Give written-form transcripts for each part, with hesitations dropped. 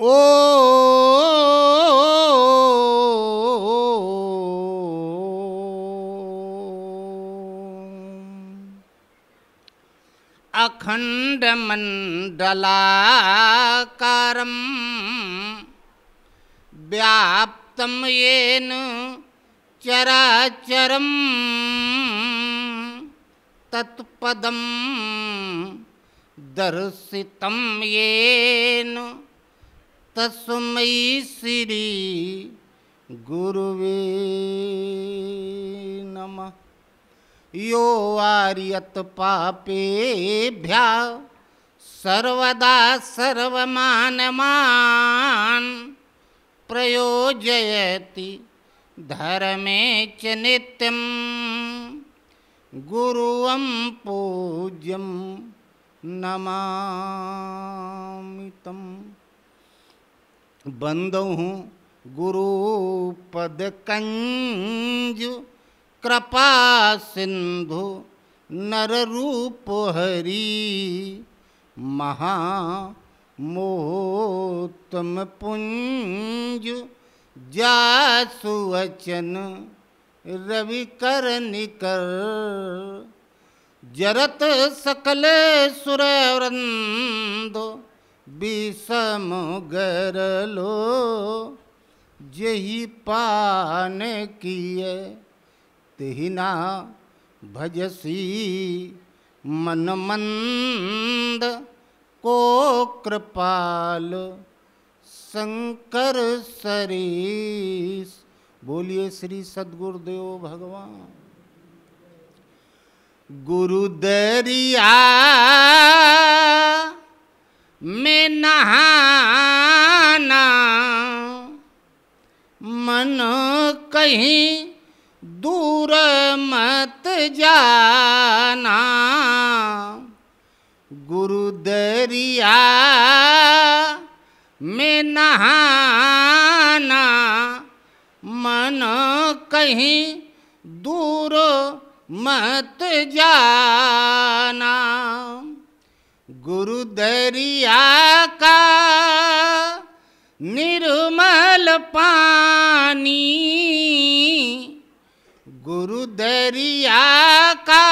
ओ अखंड मंडलाकारं व्याप्तं येन चराचरं तत्पदं दर्शितं येन तस्मै श्री गुरुवे नमः। यो आर्यत पापेभ्यः सर्वदा सर्वमानमान् प्रयोजयति धर्मे च नित्यं गुरुं पूज्यं नमामि तम्। बंदौ गुरुपद कंज कृपा सिंधु नर रूप हरि महामोत्तम पुंज जासु वचन रवि कर निकर जरत सकल सुर वृंद विषम गरलो जही पान किए तिहिना भजसी मन मंद को कृपाल शंकर सरीस। बोलिए श्री सद्गुरुदेव भगवान। गुरु दरिया में नहाना मन कहीं दूर मत जाना। गुरु दरिया में नहाना मन कहीं दूर मत जाना। गुरु दरिया का निर्मल पानी, गुरु दरिया का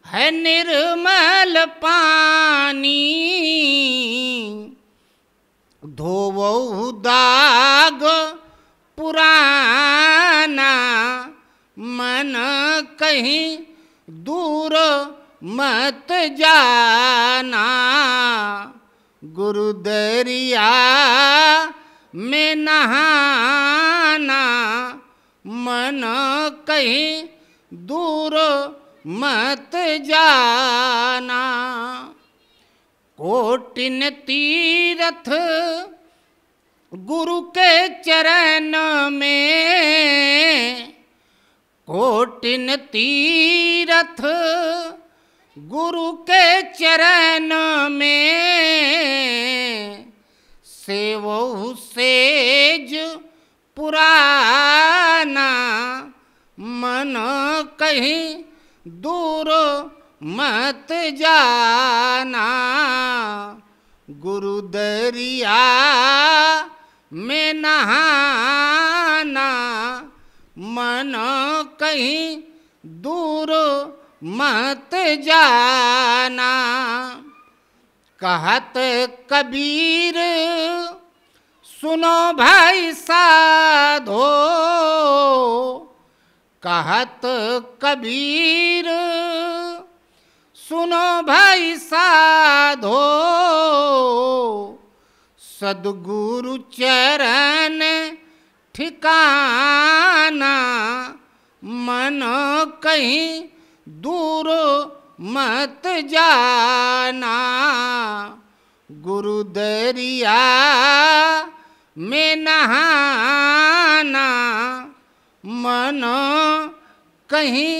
है निर्मल पानी। धोवो दाग पुराना मन कहीं दूर मत जाना। गुरु दरिया में नहाना मन कहीं दूर मत जाना। कोटिन तीरथ गुरु के चरण में, कोटिन तीरथ गुरु के चरण में सेवो सेज पुराना मन कहीं दूर मत जाना। गुरु दरिया में नहाना मन कहीं दूर मत जाना। कहत कबीर सुनो भाई साधो, कहत कबीर सुनो भाई साधो। सद्गुरु चरण ठिकाना मन कहीं दूर मत जाना। गुरु दरिया में नहाना मन कहीं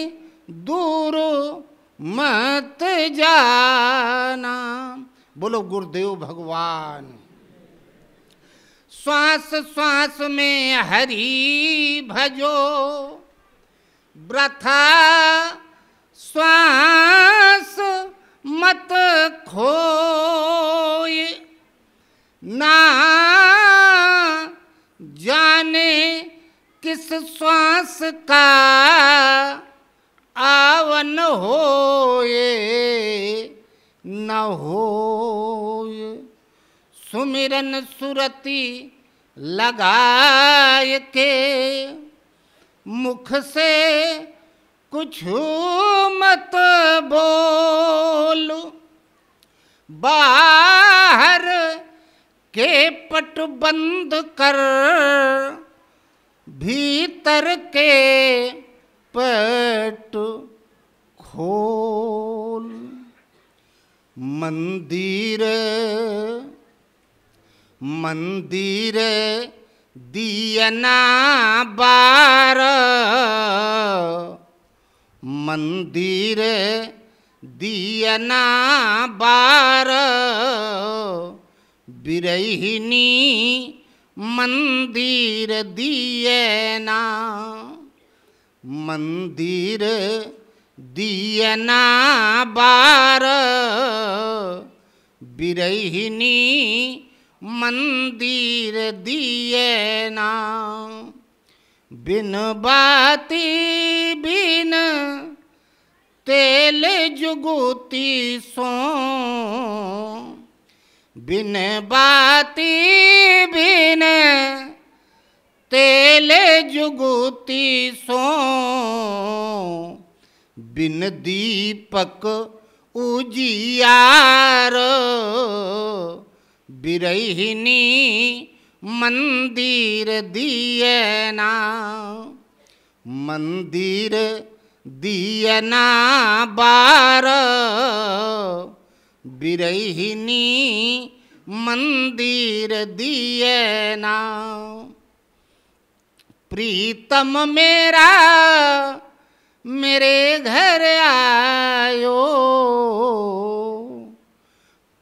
दूर मत जाना। बोलो गुरुदेव भगवान। श्वास श्वास में हरि भजो, वृथा श्वास मत खोए। ना का आवन होए न होए, सुमिरन सुरति लगाए के मुख से कुछ मत बोलो, बाहर के पट बंद कर भीतर के पट खोल। मंदिर मंदिर दियना बार, मंदिर दियना बार, बिरहिनी मंदिर दियना, मंदिर दियना बार, बिरहिनी मंदिर दियना। बिन बाती बिन तेल जुगुती सो, बिन बाती बिन तेल जुगुती सो, बिन दीपक उजियार, बिरहिनी मंदिर दियना, मंदिर दियना बार, बिरहिनी मंदिर दियना। प्रीतम मेरा मेरे घर आयो,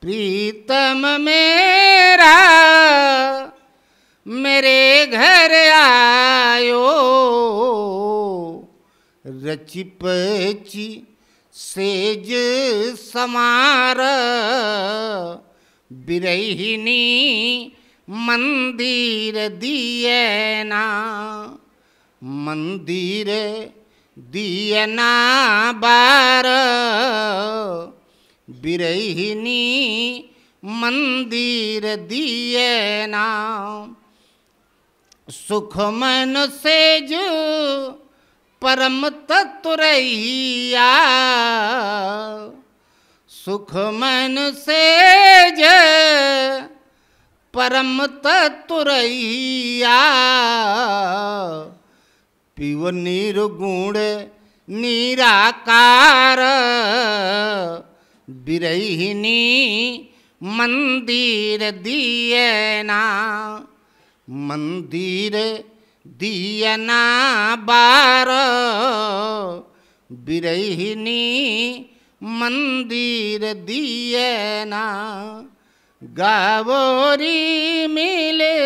प्रीतम मेरा मेरे घर आयो, रचि पची सेज समार, बिरहिनी मंदिर दियना, मंदिर दियना बार, बिरहिनी मंदिर दियना। सुख मन सेज परम तत्वरहिया, सुख मन सेज परम तत्वरहिया, पिव निर्गुण निराकार, बिरहिनी मंदिर दियना, मंदिर दियना बार, बिरहिनी मंदिर दियना। गावोरी मिले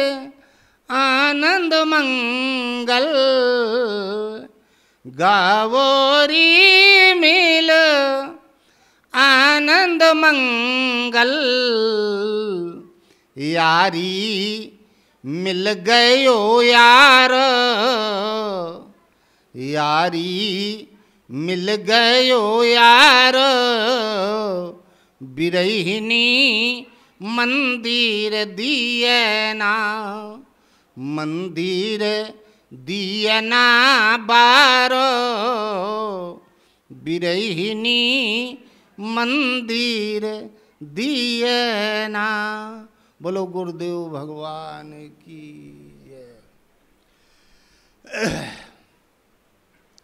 आनंद मंगल, गावोरी मिल आनंद मंगल, यारी मिल गयो यार, यारी मिल गयो यार, बिरहिनी मंदिर दियना, मंदिर दियना बार, बिरहिनी मंदिर दियना। बोलो गुरुदेव भगवान की जय।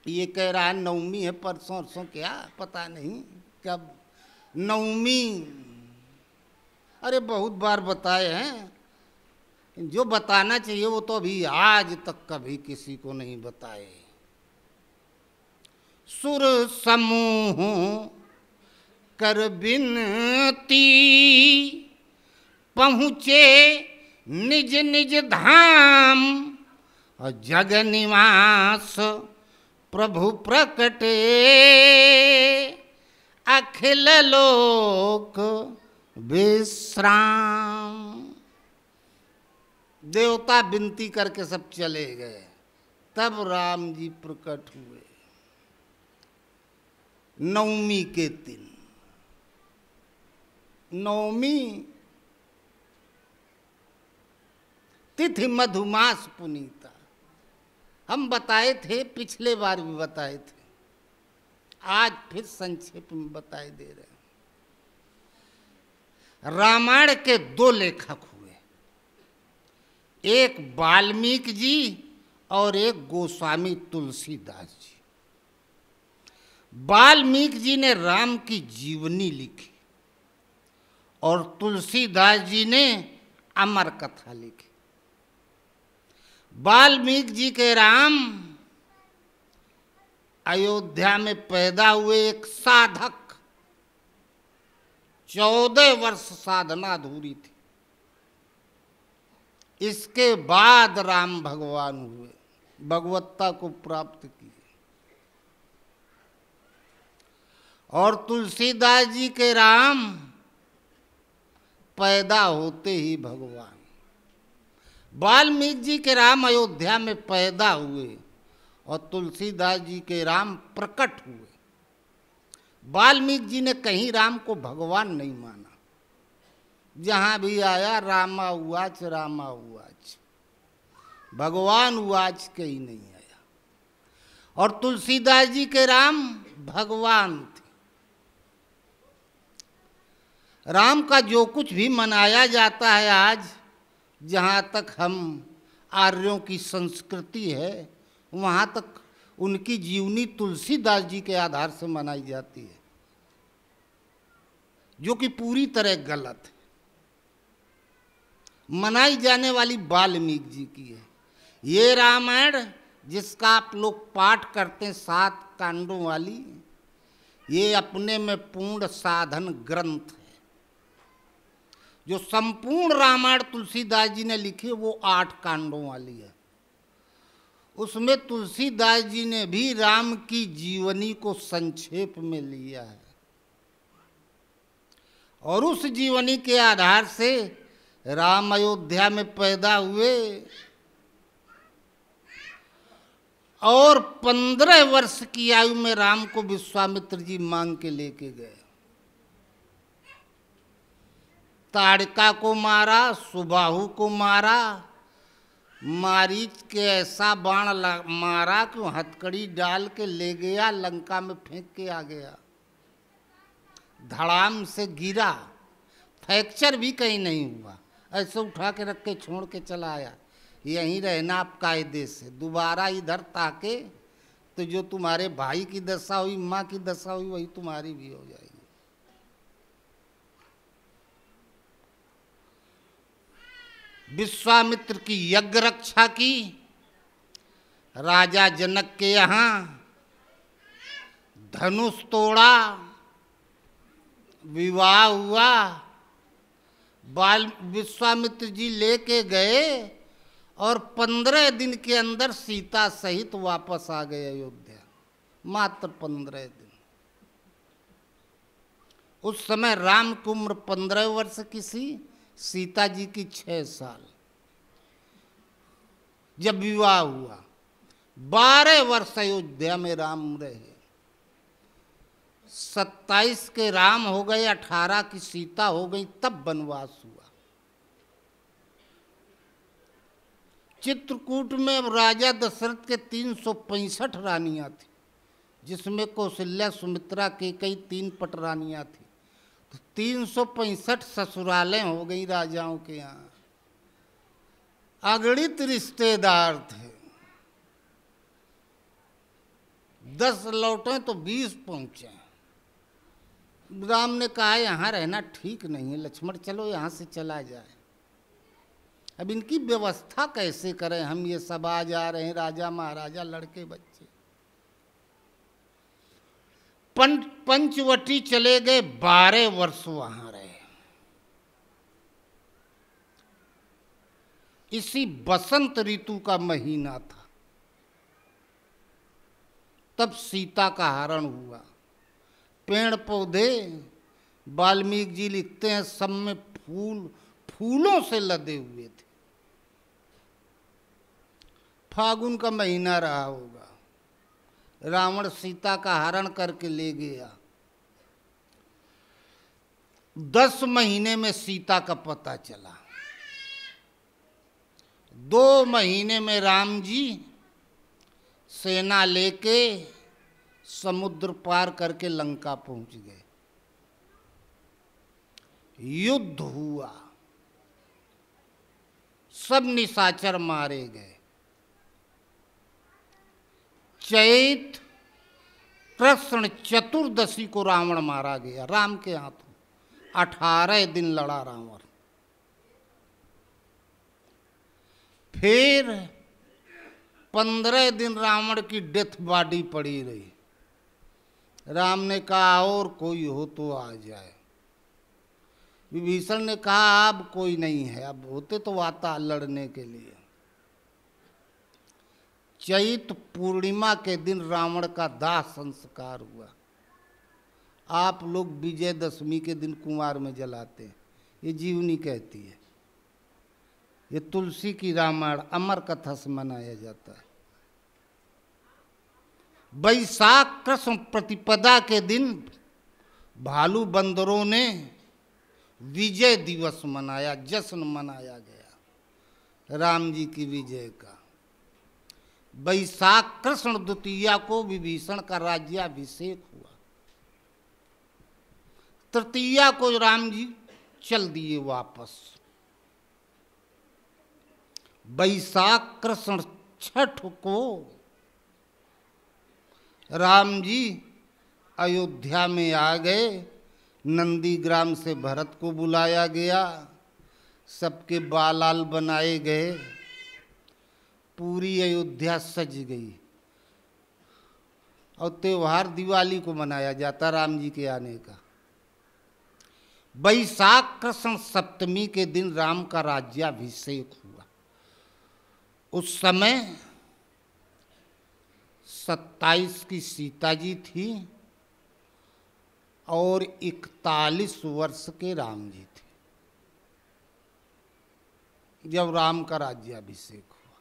ये कह रहा है नवमी है परसों परसों, क्या पता नहीं कब नवमी। अरे बहुत बार बताए हैं, जो बताना चाहिए वो तो अभी आज तक कभी किसी को नहीं बताए। सुर समूह कर बिनती, पहुँचे निज निज धाम, और जग निवास प्रभु प्रकटे, अखिल लोक विश्राम। देवता विनती करके सब चले गए, तब राम जी प्रकट हुए नवमी के दिन। नवमी तिथि मधुमास पुनीता, हम बताए थे, पिछले बार भी बताए थे, आज फिर संक्षेप में बताए दे रहे हैं। रामायण के दो लेखक हुए, एक वाल्मीकि जी और एक गोस्वामी तुलसीदास जी। वाल्मीकि जी ने राम की जीवनी लिखी और तुलसीदास जी ने अमर कथा लिखी। वाल्मीकि जी के राम अयोध्या में पैदा हुए एक साधक, 14 वर्ष साधना अधूरी थी। इसके बाद राम भगवान हुए, भगवत्ता को प्राप्त किए। और तुलसीदास जी के राम पैदा होते ही भगवान। वाल्मीकि जी के राम अयोध्या में पैदा हुए और तुलसीदास जी के राम प्रकट हुए। वाल्मीकि जी ने कहीं राम को भगवान नहीं माना, जहां भी आया रामा उवाच रामा उवाच, भगवान उवाच कहीं नहीं आया। और तुलसीदास जी के राम भगवान थे। राम का जो कुछ भी मनाया जाता है आज, जहाँ तक हम आर्यों की संस्कृति है, वहाँ तक उनकी जीवनी तुलसीदास जी के आधार से मनाई जाती है, जो कि पूरी तरह गलत है। मनाई जाने वाली वाल्मीकि जी की है। ये रामायण जिसका आप लोग पाठ करते हैं 7 कांडों वाली, ये अपने में पूर्ण साधन ग्रंथ है। जो संपूर्ण रामायण तुलसीदास जी ने लिखी वो 8 कांडों वाली है। उसमें तुलसीदास जी ने भी राम की जीवनी को संक्षेप में लिया है और उस जीवनी के आधार से राम अयोध्या में पैदा हुए और 15 वर्ष की आयु में राम को विश्वामित्र जी मांग के लेके गए। ताड़का को मारा, सुबाहु को मारा, मारीच के ऐसा बाण मारा कि हथकड़ी डाल के ले गया, लंका में फेंक के आ गया। धड़ाम से गिरा, फ्रैक्चर भी कहीं नहीं हुआ, ऐसे उठा के रख के छोड़ के चला आया। यहीं रहना आप कायदे से, दोबारा इधर ताके तो जो तुम्हारे भाई की दशा हुई, माँ की दशा हुई, वही तुम्हारी भी हो जाएगी। विश्वामित्र की यज्ञ रक्षा की, राजा जनक के यहाँ धनुष तोड़ा, विवाह हुआ। विश्वामित्र जी लेके गए और 15 दिन के अंदर सीता सहित वापस आ गए अयोध्या। मात्र 15 दिन। उस समय राम की उम्र 15 वर्ष की थी, सीता जी की 6 साल। जब विवाह हुआ 12 वर्ष अयोध्या में राम रहे। 27 के राम हो गए, 18 की सीता हो गई, तब वनवास हुआ। चित्रकूट में राजा दशरथ के 365 रानियां थी, जिसमें कौशल्या, सुमित्रा, केकई 3 पटरानियां थी। 365 ससुरालें हो गई राजाओं के यहाँ। अगणित रिश्तेदार थे। 10 लौटे तो 20 पहुंचे। राम ने कहा यहाँ रहना ठीक नहीं है, लक्ष्मण चलो यहाँ से चला जाए। अब इनकी व्यवस्था कैसे करें हम, ये सब आ जा रहे हैं, राजा महाराजा, लड़के बच्चे। पंचवटी चले गए, 12 वर्ष वहां रहे। इसी बसंत ऋतु का महीना था, तब सीता का हरण हुआ। पेड़ पौधे, वाल्मीकि जी लिखते हैं, सब में फूलों से लदे हुए थे। फागुन का महीना रहा होगा। रावण सीता का हरण करके ले गया। 10 महीने में सीता का पता चला। 2 महीने में राम जी सेना लेके समुद्र पार करके लंका पहुंच गए। युद्ध हुआ, सब निशाचर मारे गए। चैत कृष्ण चतुर्दशी को रावण मारा गया राम के हाथों। 18 दिन लड़ा रावण। फिर 15 दिन रावण की डेथ बॉडी पड़ी रही। राम ने कहा और कोई हो तो आ जाए। विभीषण ने कहा अब कोई नहीं है, अब होते तो आता लड़ने के लिए। चैत पूर्णिमा के दिन रावण का दाह संस्कार हुआ। आप लोग विजयदशमी के दिन कुंवार में जलाते हैं, ये जीवनी कहती है। ये तुलसी की रामायण अमर कथा से मनाया जाता है। वैशाख कृष्ण प्रतिपदा के दिन भालू बंदरों ने विजय दिवस मनाया, जश्न मनाया गया राम जी की विजय का। वैशाख कृष्ण द्वितीया को विभीषण का राज्याभिषेक हुआ। तृतीया को राम जी चल दिए वापस। वैशाख कृष्ण छठ को राम जी अयोध्या में आ गए। नंदीग्राम से भरत को बुलाया गया, सबके बालाल बनाए गए, पूरी अयोध्या सज गई। और त्योहार दिवाली को मनाया जाता राम जी के आने का। वैशाख कृष्ण सप्तमी के दिन राम का राज्याभिषेक हुआ। उस समय 27 की सीता जी थी और 41 वर्ष के राम जी थे जब राम का राज्याभिषेक हुआ।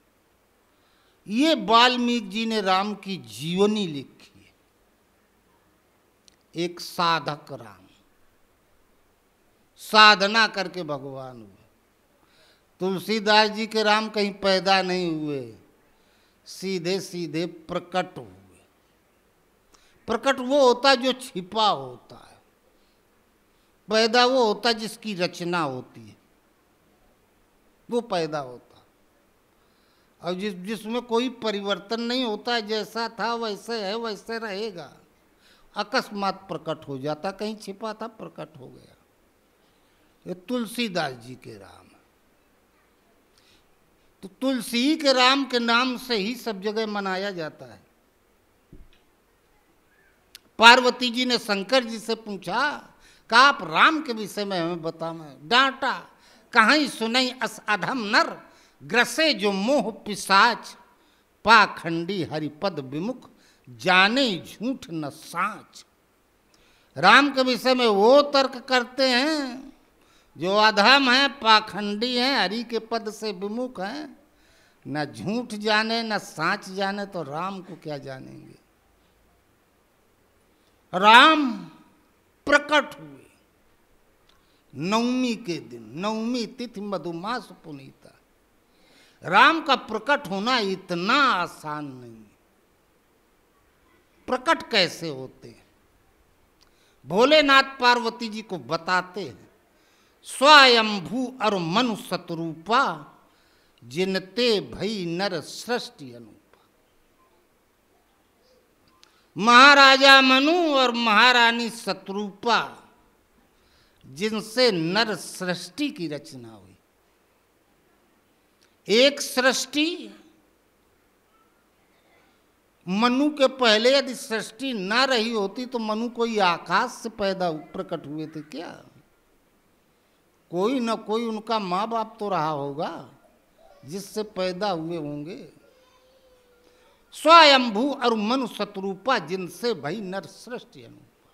ये वाल्मीकि जी ने राम की जीवनी लिखी है। एक साधक राम साधना करके भगवान हुए। तुलसीदास जी के राम कहीं पैदा नहीं हुए, सीधे सीधे प्रकट हुए। प्रकट वो होता जो छिपा होता है, पैदा वो होता जिसकी रचना होती है, वो पैदा होता। और जिसमें कोई परिवर्तन नहीं होता, जैसा था वैसे है वैसे रहेगा। अकस्मात प्रकट हो जाता, कहीं छिपा था प्रकट हो गया। ये तुलसीदास जी के राम। तो तुलसी के राम के नाम से ही सब जगह मनाया जाता है। पार्वती जी ने शंकर जी से पूछा, कहा आप राम के विषय में हमें बताएं। डांटा, कहीं सुनई अस अधम नर, ग्रसे जो मोह पिशाच, पाखंडी हरिपद विमुख, जाने झूठ न साच। राम के विषय में वो तर्क करते हैं जो अधम है, पाखंडी हैं, हरि के पद से विमुख हैं, न झूठ जाने न साच जाने, तो राम को क्या जानेंगे। राम प्रकट हुए नवमी के दिन, नवमी तिथि मधुमास पुनीता। राम का प्रकट होना इतना आसान नहीं। प्रकट कैसे होते हैं? भोलेनाथ पार्वती जी को बताते हैं, स्वयंभू और मनु शतरूपा, जिनते भई नर सृष्टि अनुपा। महाराजा मनु और महारानी शतरूपा, जिनसे नर सृष्टि की रचना हुई। एक सृष्टि, मनु के पहले यदि सृष्टि ना रही होती तो मनु कोई आकाश से पैदा प्रकट हुए थे क्या? कोई न कोई उनका माँ बाप तो रहा होगा जिससे पैदा हुए होंगे। स्वयंभू और मनु शतरूपा, जिनसे भई नर सृष्टि अनुपा।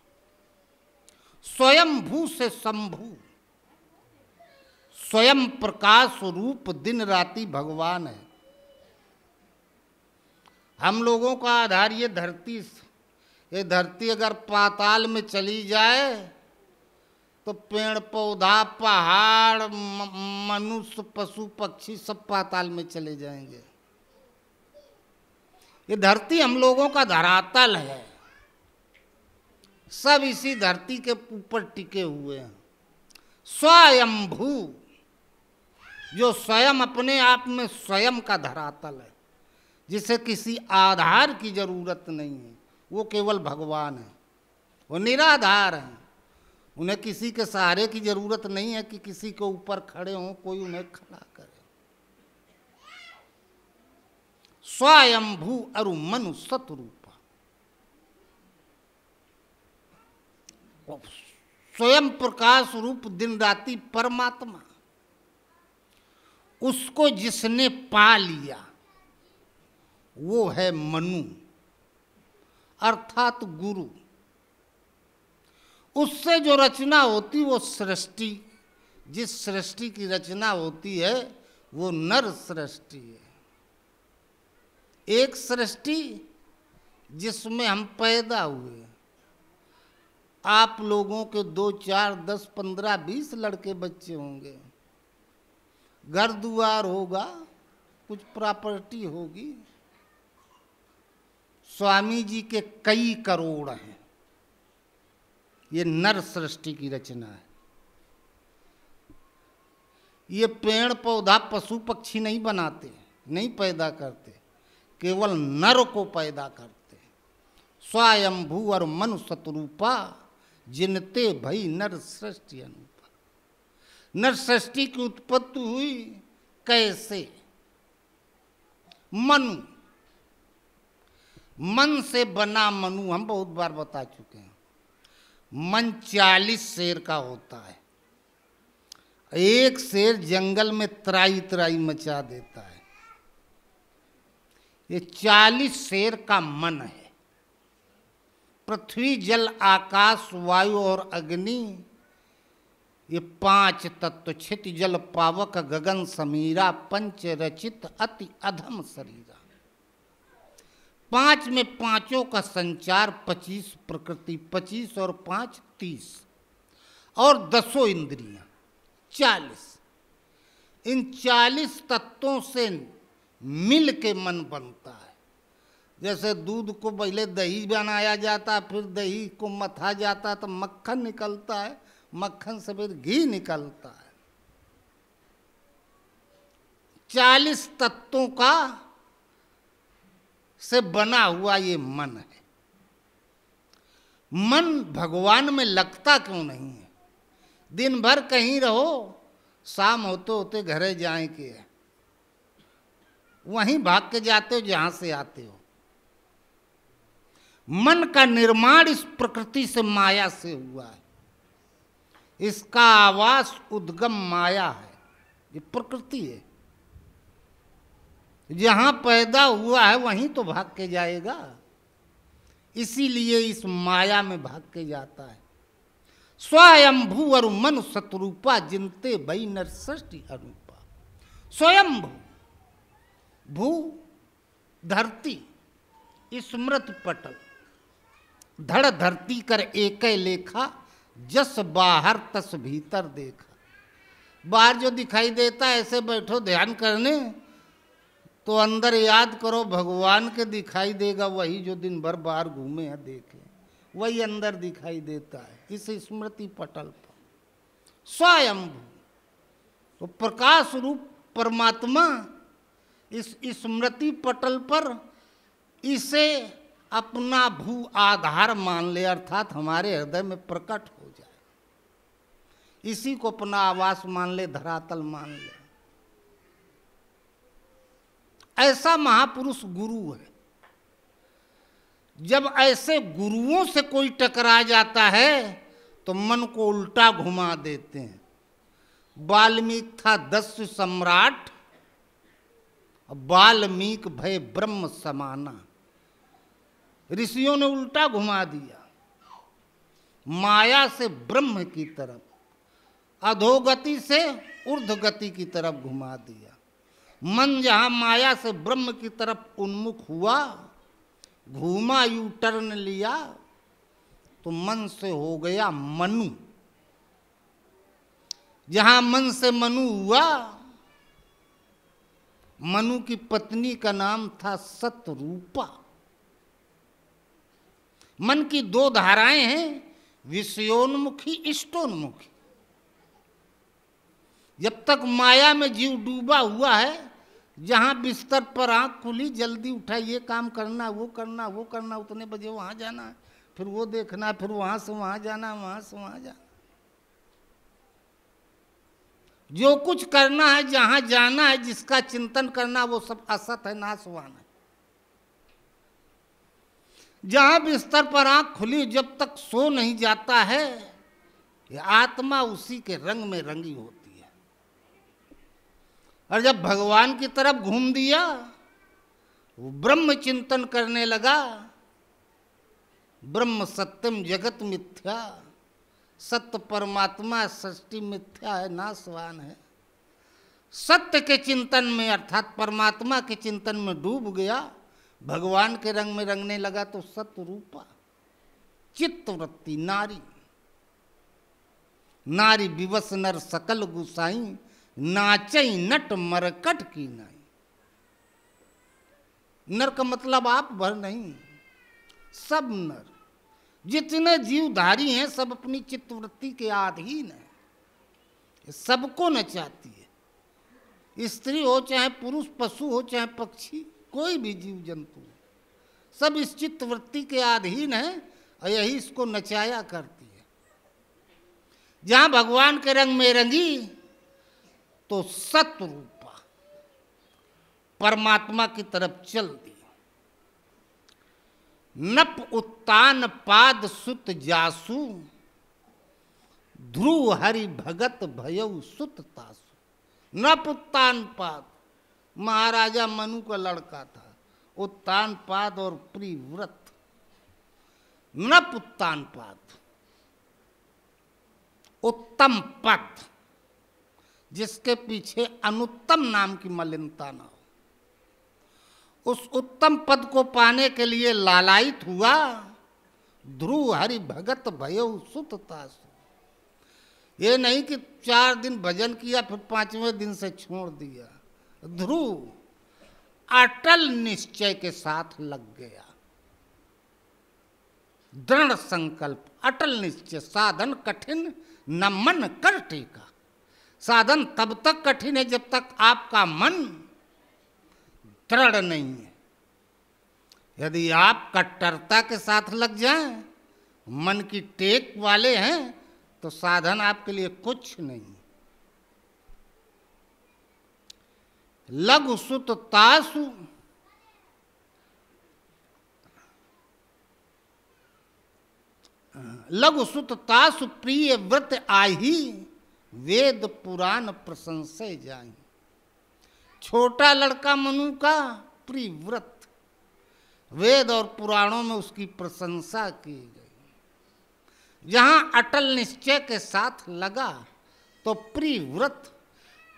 स्वयंभू से शंभू, स्वयं प्रकाश रूप दिन राति भगवान है। हम लोगों का आधार ये धरती अगर पाताल में चली जाए तो पेड़ पौधा पहाड़ मनुष्य पशु पक्षी सब पाताल में चले जाएंगे। ये धरती हम लोगों का धरातल है, सब इसी धरती के ऊपर टिके हुए हैं। स्वयंभू, जो स्वयं अपने आप में स्वयं का धरातल है, जिसे किसी आधार की जरूरत नहीं है, वो केवल भगवान है। वो निराधार हैं, उन्हें किसी के सहारे की जरूरत नहीं है कि किसी के ऊपर खड़े हों, कोई उन्हें खड़ा करे। स्वयंभू अरु मनु सतरूपा, स्वयं प्रकाश रूप दिन राति परमात्मा, उसको जिसने पा लिया वो है मनु अर्थात गुरु। उससे जो रचना होती वो सृष्टि, जिस सृष्टि की रचना होती है वो नर सृष्टि है। एक सृष्टि जिसमें हम पैदा हुए। आप लोगों के 2 4 10 15 20 लड़के बच्चे होंगे, घर दुआर होगा, कुछ प्रॉपर्टी होगी। स्वामी जी के कई करोड़ हैं। ये नर सृष्टि की रचना है। ये पेड़ पौधा पशु पक्षी नहीं बनाते, नहीं पैदा करते, केवल नर को पैदा करते। स्वयंभू और मनु सतरूपा, जिनते भई नर सृष्टि अनुपा। नर सृष्टि की उत्पत्ति हुई कैसे? मनु, मन से बना मनु, हम बहुत बार बता चुके हैं। मन 40 शेर का होता है। एक शेर जंगल में त्राई त्राई मचा देता है। ये 40 शेर का मन है। पृथ्वी जल आकाश वायु और अग्नि, ये 5 तत्व, क्षिति जल पावक गगन समीरा, पंच रचित अति अधम शरीरा। 5 में पांचों का संचार, 25 प्रकृति, 25 और 5 30, और 10 इंद्रियां 40। इन 40 तत्वों से मिल के मन बनता है। जैसे दूध को पहले दही बनाया जाता, फिर दही को मथा जाता तो मक्खन निकलता है, मक्खन से फिर घी निकलता है। 40 तत्वों का से बना हुआ ये मन है। मन भगवान में लगता क्यों नहीं है? दिन भर कहीं रहो, शाम होते होते घरे जाए के वहीं भाग के जाते हो जहां से आते हो। मन का निर्माण इस प्रकृति से माया से हुआ है। इसका आवास उद्गम माया है, ये प्रकृति है। जहां पैदा हुआ है वहीं तो भाग के जाएगा, इसीलिए इस माया में भाग के जाता है। स्वयंभू और मनु सतरूपा, जिनते भई नर सृष्टि अनुपा। स्वयंभू, भू धरती, स्मृत पटल, धड़ धरती कर एक लेखा, जस बाहर तस भीतर देखा। बाहर जो दिखाई देता है, ऐसे बैठो ध्यान करने तो अंदर याद करो भगवान के दिखाई देगा। वही जो दिन भर बाहर घूमे हैं देखे, वही अंदर दिखाई देता है इस स्मृति पटल पर। स्वयंभू तो प्रकाश रूप परमात्मा इस स्मृति पटल पर इसे अपना भू आधार मान ले, अर्थात हमारे हृदय में प्रकट हो जाए। इसी को अपना आवास मान ले, धरातल मान ले। ऐसा महापुरुष गुरु है। जब ऐसे गुरुओं से कोई टकरा जाता है तो मन को उल्टा घुमा देते हैं। वाल्मीकि था दस्यु सम्राट, वाल्मीकि भय ब्रह्म समाना। ऋषियों ने उल्टा घुमा दिया, माया से ब्रह्म की तरफ, अधोगति से ऊर्ध्वगति की तरफ घुमा दिया। मन जहां माया से ब्रह्म की तरफ उन्मुख हुआ घूमा यू टर्न लिया तो मन से हो गया मनु। जहां मन से मनु हुआ, मनु की पत्नी का नाम था सतरूपा। मन की दो धाराएं हैं, विषयोन्मुखी, इष्टोन्मुखी। जब तक माया में जीव डूबा हुआ है, जहां बिस्तर पर आंख खुली जल्दी उठा, ये काम करना, वो करना, वो करना, उतने बजे वहां जाना है, फिर वो देखना, फिर वहां से वहां जाना, वहां से वहां जाना। जो कुछ करना है, जहां जाना है, जिसका चिंतन करना, वो सब असत है, नाशवान है। जहां बिस्तर पर आंख खुली, जब तक सो नहीं जाता है, ये आत्मा उसी के रंग में रंगी होती है। और जब भगवान की तरफ घूम दिया, वो ब्रह्म चिंतन करने लगा। ब्रह्म सत्यम जगत मिथ्या, सत्य परमात्मा, सृष्टि मिथ्या है, नाशवान है। सत्य के चिंतन में अर्थात परमात्मा के चिंतन में डूब गया, भगवान के रंग में रंगने लगा। तो सतरूपा, चित्तवृत्ति नारी, नारी विवश नर सकल गुसाई, नाचई नट मरकट की नाई। नर का मतलब आप भर नहीं, सब नर, जितने जीवधारी हैं, सब अपनी चित्तवृत्ति के अधीन है। सबको नचाती है, स्त्री हो चाहे पुरुष, पशु हो चाहे पक्षी, कोई भी जीव जंतु, सब इस चित्तवृत्ति के अधीन है और यही इसको नचाया करती है। जहां भगवान के रंग में रंगी तो सतरूपा परमात्मा की तरफ चल दी। नप उत्तान पाद सुत जासु, ध्रुव हरि भगत भयउ सुत तासु। नप उत्तान पाद, महाराजा मनु का लड़का था। उत्तान पाद और प्रिव्रत। नप उत्तान पाद, उत्तम पद, जिसके पीछे अनुत्तम नाम की मलिनता ना हो। उस उत्तम पद को पाने के लिए लालायित हुआ। ध्रुव हरि भगत भयउ सुत तासु। ये नहीं कि 4 दिन भजन किया फिर 5वें दिन से छोड़ दिया। ध्रुव अटल निश्चय के साथ लग गया। दृढ़ संकल्प, अटल निश्चय। साधन कठिन न मन कर टेका। साधन तब तक कठिन है जब तक आपका मन दृढ़ नहीं है। यदि आप कट्टरता के साथ लग जाएं, मन की टेक वाले हैं, तो साधन आपके लिए कुछ नहीं। लघु सुत तासु, लघु सुत तासु प्रिय व्रत आही, वेद पुराण प्रशंसय जाहि। छोटा लड़का मनु का प्रिय व्रत, वेद और पुराणों में उसकी प्रशंसा की गई। जहां अटल निश्चय के साथ लगा तो प्रिय व्रत।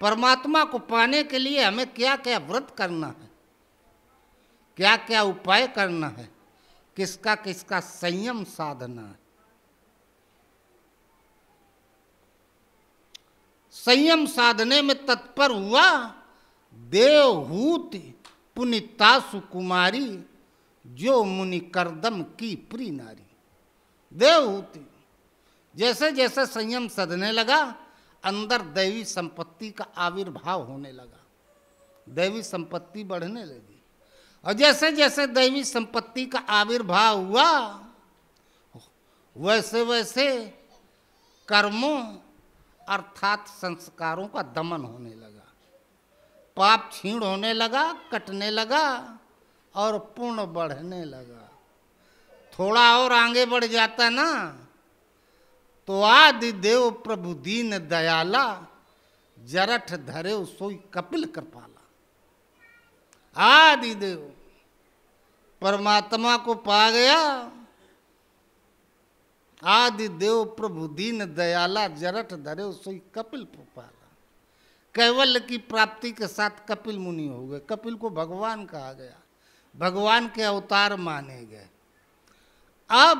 परमात्मा को पाने के लिए हमें क्या क्या व्रत करना है, क्या क्या उपाय करना है, किसका किसका संयम साधना है। संयम साधने में तत्पर हुआ देवहूति पुनितासु कुमारी, जो मुनि करदम की प्री नारी। देवहूति जैसे जैसे संयम सधने लगा, अंदर दैवी संपत्ति का आविर्भाव होने लगा, दैवी संपत्ति बढ़ने लगी। और जैसे जैसे दैवी संपत्ति का आविर्भाव हुआ, वैसे वैसे कर्मों अर्थात संस्कारों का दमन होने लगा। पाप क्षीण होने लगा, कटने लगा और पुण्य बढ़ने लगा। थोड़ा और आगे बढ़ जाता ना तो आदि देव प्रभु दीन दयाला, जरठ धरे सोई कपिल कृपाला। आदि देव परमात्मा को पा गया। आदि देव प्रभु दीन दयाला, जरठ धरे सोई कपिल कृपाला। कैवल्य की प्राप्ति के साथ कपिल मुनि हो गए। कपिल को भगवान कहा गया। भगवान के अवतार माने गए। अब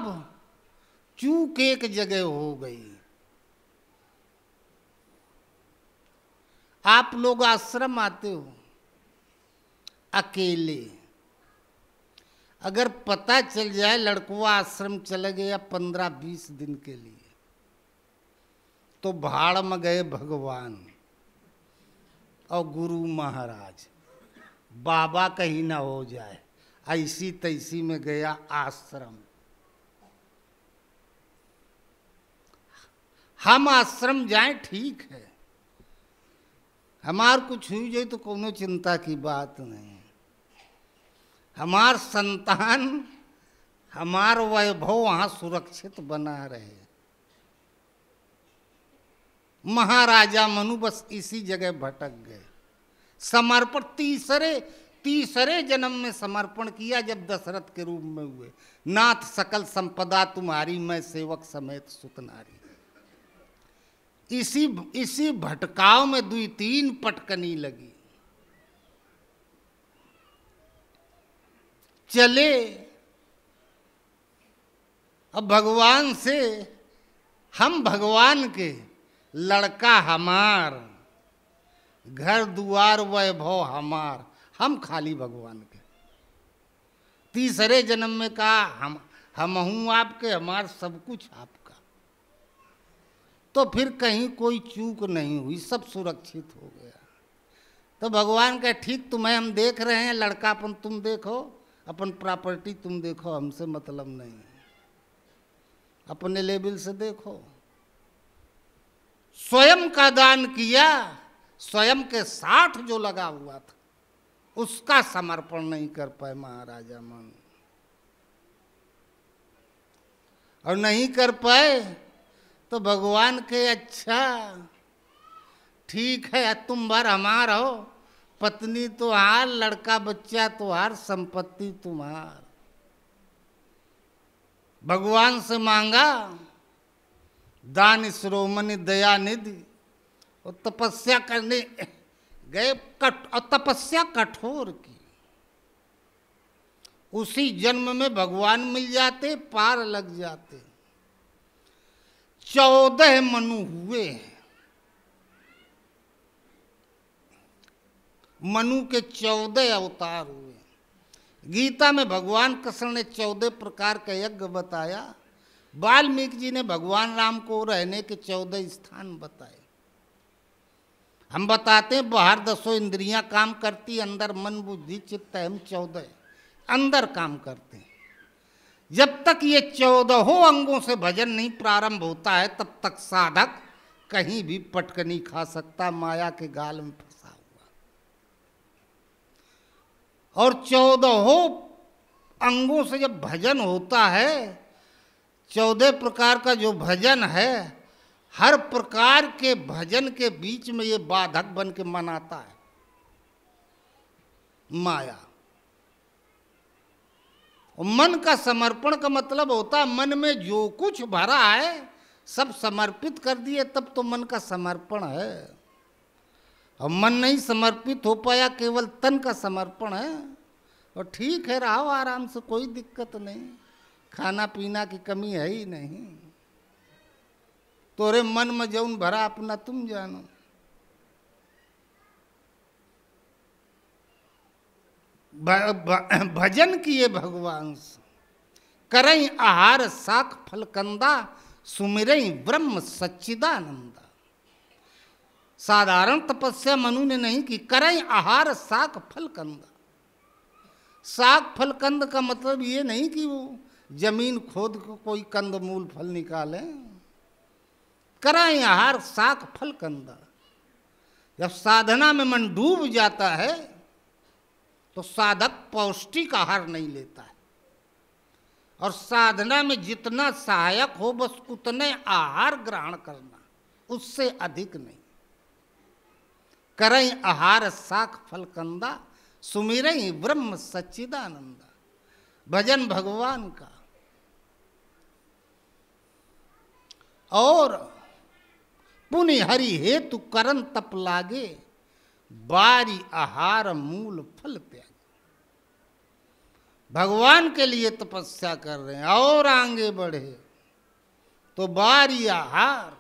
चूक एक जगह हो गई। आप लोग आश्रम आते हो अकेले, अगर पता चल जाए लड़कुआ आश्रम चले गया 15-20 दिन के लिए, तो भाड़ में गए भगवान और गुरु महाराज, बाबा कहीं ना हो जाए, ऐसी तैसी में गया आश्रम। हम आश्रम जाएं ठीक है, हमार कुछ हुई जाए तो कोनो चिंता की बात नहीं। हमार संतान, हमार वैभव वहां सुरक्षित बना रहे। महाराजा मनु बस इसी जगह भटक गए। समर्पण तीसरे जन्म में समर्पण किया जब दशरथ के रूप में हुए। नाथ सकल संपदा तुम्हारी, मैं सेवक समेत सुतनारी। इसी भटकाव में 2-3 पटकनी लगी। चले अब भगवान से, हम भगवान के, लड़का हमार, घर दुआर वैभव हमार, हम खाली भगवान के। तीसरे जन्म में कहा हम हूं आपके, हमार सब कुछ आपका। तो फिर कहीं कोई चूक नहीं हुई, सब सुरक्षित हो गया। तो भगवान का ठीक, तुम्हें हम देख रहे हैं, लड़कापन तुम देखो, अपन प्रॉपर्टी तुम देखो, हमसे मतलब नहीं, अपने लेवल से देखो। स्वयं का दान किया, स्वयं के साथ जो लगा हुआ था उसका समर्पण नहीं कर पाए महाराजा मन, और नहीं कर पाए तो भगवान के अच्छा ठीक है, तुम भर हमार हो, पत्नी तुम्हार, लड़का बच्चा तुम्हार, संपत्ति तुम्हार। भगवान से मांगा दान शिरोमणि दया निधि, और तपस्या करने गए, और तपस्या कठोर की। उसी जन्म में भगवान मिल जाते, पार लग जाते। 14 मनु हुए। मनु के 14 अवतार हुए। गीता में भगवान कृष्ण ने 14 प्रकार का यज्ञ बताया। वाल्मीकि जी ने भगवान राम को रहने के 14 स्थान बताए। हम बताते हैं बाहर 10 इंद्रियां काम करती, अंदर मन बुद्धि चित्त हम 14 अंदर काम करते हैं। जब तक ये 14 अंगों से भजन नहीं प्रारंभ होता है, तब तक साधक कहीं भी पटकनी खा सकता, माया के गाल में फंसा हुआ। और 14 अंगों से जब भजन होता है, 14 प्रकार का जो भजन है, हर प्रकार के भजन के बीच में ये बाधक बन के मनाता है माया। और मन का समर्पण का मतलब होता है मन में जो कुछ भरा है सब समर्पित कर दिए, तब तो मन का समर्पण है। और मन नहीं समर्पित हो पाया, केवल तन का समर्पण है। और ठीक है, रहो आराम से, कोई दिक्कत नहीं, खाना पीना की कमी है ही नहीं। तोरे मन में जौन भरा अपना तुम जानो। भजन किए भगवान से, करई आहार साख फलकंदा, सुमिरई ब्रह्म सच्चिदानंदा। साधारण तपस्या मनु ने नहीं की, करई आहार साख फलकंदा। साग फलकंद का मतलब ये नहीं कि वो जमीन खोद को कोई कंद मूल फल निकाले। कराएं आहार साग फलकंदा। जब साधना में मन डूब जाता है तो साधक पौष्टिक आहार नहीं लेता है, और साधना में जितना सहायक हो बस उतने आहार ग्रहण करना, उससे अधिक नहीं। करई आहार साख फलकंदा, सुमिरई ब्रह्म सच्चिदानंदा। भजन भगवान का। और पुनि हरि हेतु करन तप लागे, बारी आहार मूल फल त्याग। भगवान के लिए तपस्या कर रहे हैं और आगे बढ़े तो बारी आहार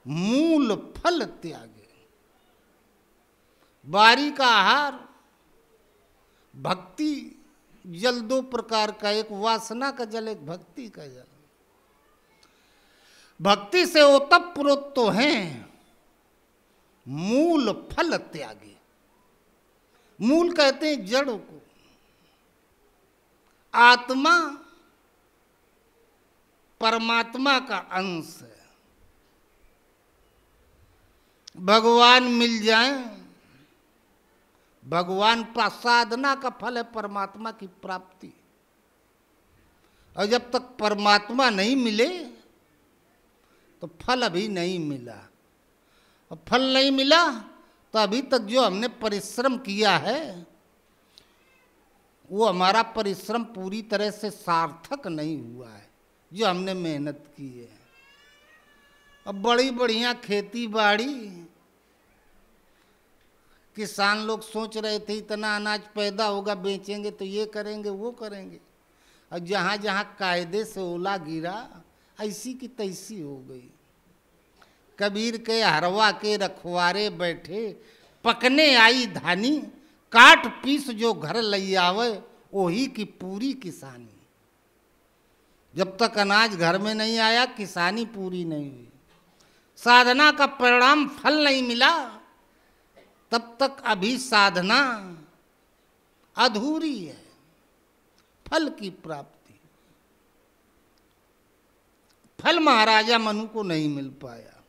मूल फल त्यागे। बारी का आहार भक्ति जल, दो प्रकार का, एक वासना का जल, एक भक्ति का जल। भक्ति से ओतप्रोत तो हैं, मूल फल त्यागे। मूल कहते हैं जड़ को। आत्मा परमात्मा का अंश है। भगवान मिल जाएं, भगवान का साधना का फल है परमात्मा की प्राप्ति। और जब तक परमात्मा नहीं मिले तो फल अभी नहीं मिला। और फल नहीं मिला तो अभी तक जो हमने परिश्रम किया है वो हमारा परिश्रम पूरी तरह से सार्थक नहीं हुआ है, जो हमने मेहनत की है। अब बड़ी बढ़िया खेती बाड़ी, किसान लोग सोच रहे थे इतना अनाज पैदा होगा, बेचेंगे तो ये करेंगे वो करेंगे, और जहाँ जहाँ कायदे से ओला गिरा ऐसी की तैसी हो गई। कबीर के हरवा के रखवारे बैठे, पकने आई धानी, काट पीस जो घर लई आवे वही की पूरी किसानी। जब तक अनाज घर में नहीं आया किसानी पूरी नहीं हुई, साधना का परिणाम फल नहीं मिला, तब तक अभी साधना अधूरी है। फल की प्राप्ति, फल महाराजा मनु को नहीं मिल पाया,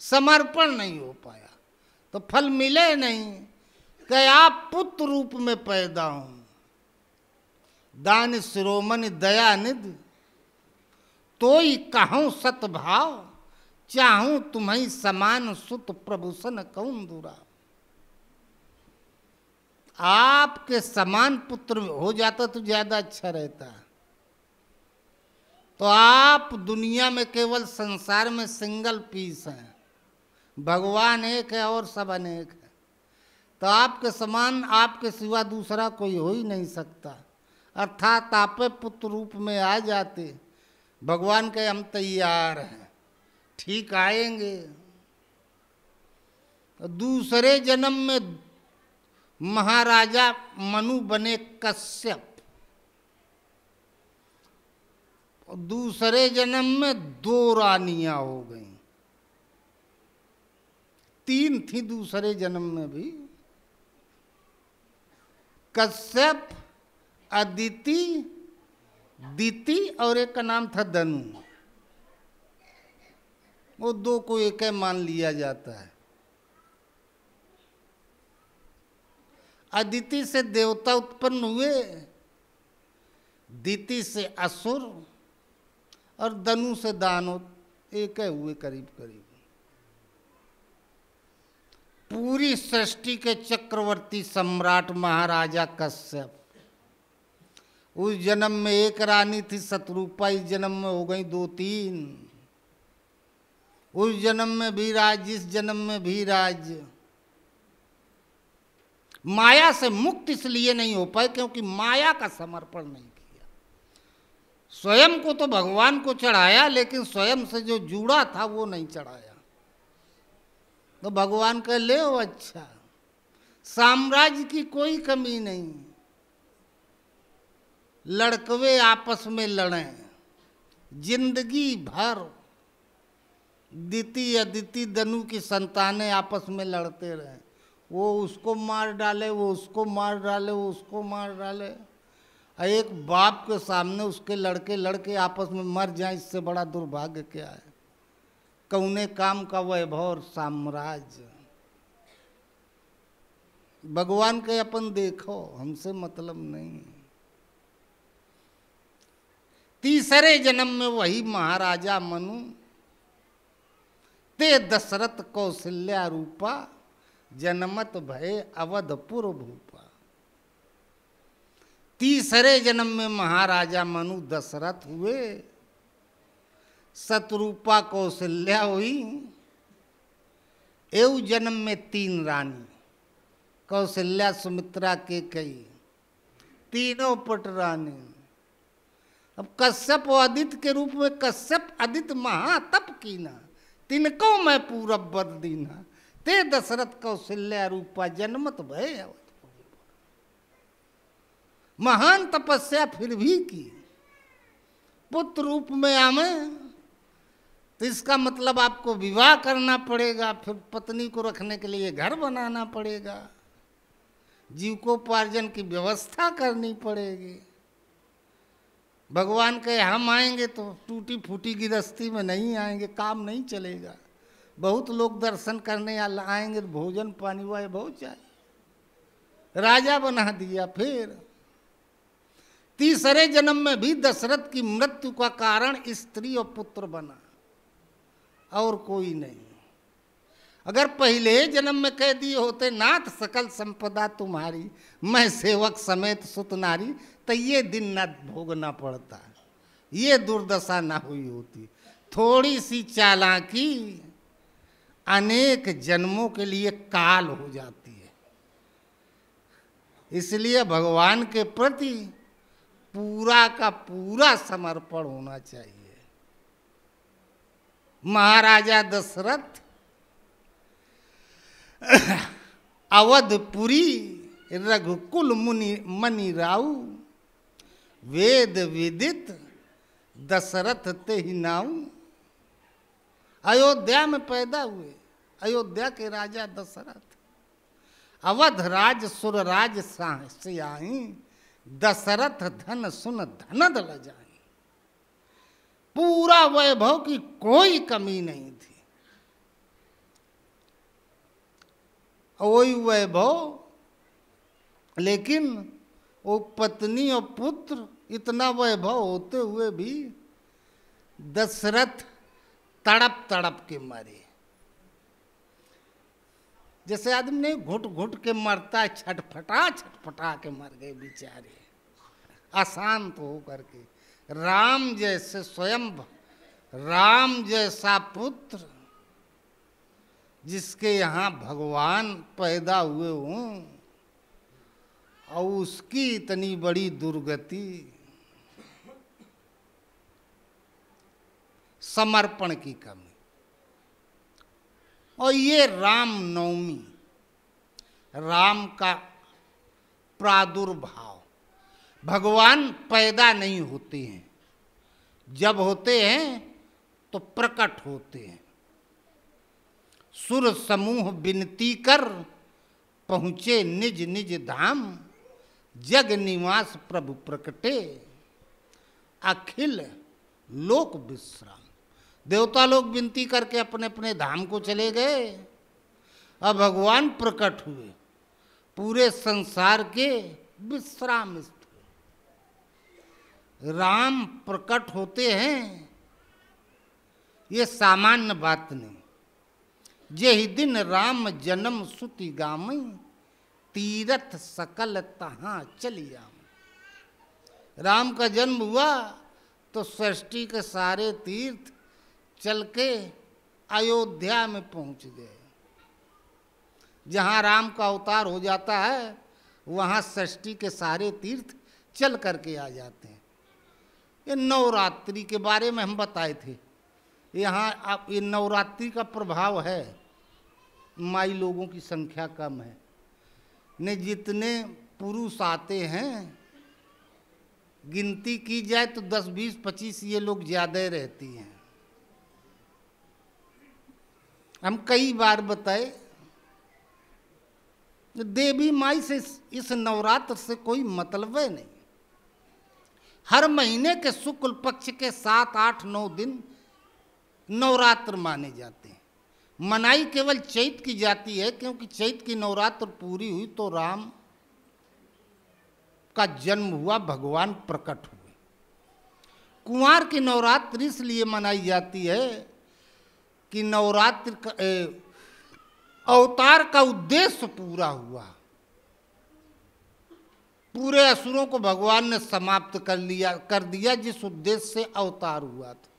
समर्पण नहीं हो पाया, तो फल मिले नहीं। कि आप पुत्र रूप में पैदा हूं, दान शिरोमणि दयानिधि, तोई कहूं सतभाव, चाहूं तुम्हें समान सुत प्रभुसन कौन दूरा। आपके समान पुत्र हो जाता तो ज्यादा अच्छा रहता। तो आप दुनिया में केवल संसार में सिंगल पीस हैं, भगवान एक है और सब अनेक है। तो आपके समान, आपके सिवा दूसरा कोई हो ही नहीं सकता। अर्थात आप पुत्र रूप में आ जाते, भगवान के हम तैयार हैं, ठीक आएंगे। दूसरे जन्म में महाराजा मनु बने कश्यप, दूसरे जन्म में 2 रानियां हो गई, 3 थी दूसरे जन्म में भी, कश्यप, अदिति, दिति और एक का नाम था दनु। वो 2 को एक है मान लिया जाता है। अदिति से देवता उत्पन्न हुए, दिति से असुर और दनु से दानव, एक है हुए करीब करीब। पूरी सृष्टि के चक्रवर्ती सम्राट महाराजा कश्यप। उस जन्म में 1 रानी थी शत्रुपा, इस जन्म में हो गई 2-3। उस जन्म में भी राज, इस जन्म में भी राज। माया से मुक्त इसलिए नहीं हो पाए क्योंकि माया का समर्पण नहीं किया। स्वयं को तो भगवान को चढ़ाया, लेकिन स्वयं से जो जुड़ा था वो नहीं चढ़ाया। तो भगवान कह ले हो अच्छा, साम्राज्य की कोई कमी नहीं, लड़कवे आपस में लड़ें जिंदगी भर। दिति अदिति दनु की संतानें आपस में लड़ते रहे, वो उसको मार डाले, वो उसको मार डाले, वो उसको मार डाले। एक बाप के सामने उसके लड़के लड़के आपस में मर जाए, इससे बड़ा दुर्भाग्य क्या है। कौने काम का वैभव और साम्राज्य। भगवान के अपन देखो, हमसे मतलब नहीं। तीसरे जन्म में वही महाराजा मनु, ते दशरथ कौशल्या रूपा, जनमत भय अवधपुर भूपा। तीसरे जन्म में महाराजा मनु दशरथ हुए, शतरूपा कौशल्या हुई। एवं जन्म में 3 रानी, कौशल्या, सुमित्रा, केकई, तीनों पटरानी। अब कश्यप व आदित्य के रूप में कश्यप आदित्य महातप कीना, तिनको मैं पूरब वर दीना, ते दशरथ कौशल्या रूपा जनमत भय अवध। महान तपस्या फिर भी की, पुत्र रूप में आवे, तो इसका मतलब आपको विवाह करना पड़ेगा, फिर पत्नी को रखने के लिए घर बनाना पड़ेगा, जीविकोपार्जन की व्यवस्था करनी पड़ेगी। भगवान कहे हम आएंगे तो टूटी फूटी गृहस्थी में नहीं आएंगे, काम नहीं चलेगा। बहुत लोग दर्शन करने आएंगे तो भोजन पानी वैभव चाहिए। राजा बना दिया। फिर तीसरे जन्म में भी दशरथ की मृत्यु का कारण स्त्री और पुत्र बना, और कोई नहीं। अगर पहले जन्म में कह दिए होते नाथ सकल संपदा तुम्हारी, मैं सेवक समेत सुत नारी, तो ये दिन न भोगना पड़ता, ये दुर्दशा ना हुई होती। थोड़ी सी चालाकी अनेक जन्मों के लिए काल हो जाती है। इसलिए भगवान के प्रति पूरा का पूरा समर्पण होना चाहिए। महाराजा दशरथ अवधपुरी रघुकुल मुनि मनि राऊ, वेद विदित दशरथ ते ही नाऊ। अयोध्या में पैदा हुए, अयोध्या के राजा दशरथ। अवध राज सुर राज सियाही, दशरथ धन सुन धनद ल जाई। पूरा वैभव की कोई कमी नहीं थी। वही वैभव, लेकिन वो पत्नी और पुत्र, इतना वैभव होते हुए भी दशरथ तड़प तड़प के मरे। जैसे आदमी नहीं घुट घुट के मरता है, छटफटा छटफटा के मर गए बेचारे, अशांत हो करके। राम जैसे स्वयं, राम जैसा पुत्र जिसके यहाँ भगवान पैदा हुए हों, और उसकी इतनी बड़ी दुर्गति। समर्पण की कमी। और ये राम नवमी, राम का प्रादुर्भाव। भगवान पैदा नहीं होते हैं, जब होते हैं तो प्रकट होते हैं। सुर समूह विनती कर पहुँचे निज निज धाम, जग निवास प्रभु प्रकटे अखिल लोक विश्राम। देवता लोग विनती करके अपने अपने धाम को चले गए, अब भगवान प्रकट हुए, पूरे संसार के विश्राम स्थल। राम प्रकट होते हैं, ये सामान्य बात नहीं। जेहि दिन राम जन्म सुति गामई, तीरथ सकल तहाँ चलिया। राम का जन्म हुआ तो सृष्टि के सारे तीर्थ चल के अयोध्या में पहुंच गए। जहाँ राम का अवतार हो जाता है वहाँ सृष्टि के सारे तीर्थ चल करके आ जाते हैं। ये नवरात्रि के बारे में हम बताए थे। यहाँ आप ये नवरात्रि का प्रभाव है, माई लोगों की संख्या कम है ने, जितने पुरुष आते हैं गिनती की जाए तो 10, 20, 25 ये लोग ज़्यादा रहती हैं। हम कई बार बताए, देवी माई से इस नवरात्र से कोई मतलब है नहीं। हर महीने के शुक्ल पक्ष के 7, 8, 9 दिन नवरात्र माने जाते हैं। मनाई केवल चैत की जाती है, क्योंकि चैत की नवरात्र पूरी हुई तो राम का जन्म हुआ, भगवान प्रकट हुए। कुंवार की नवरात्रि इसलिए मनाई जाती है कि नवरात्र का अवतार का उद्देश्य पूरा हुआ। पूरे असुरों को भगवान ने समाप्त कर दिया जिस उद्देश्य से अवतार हुआ था।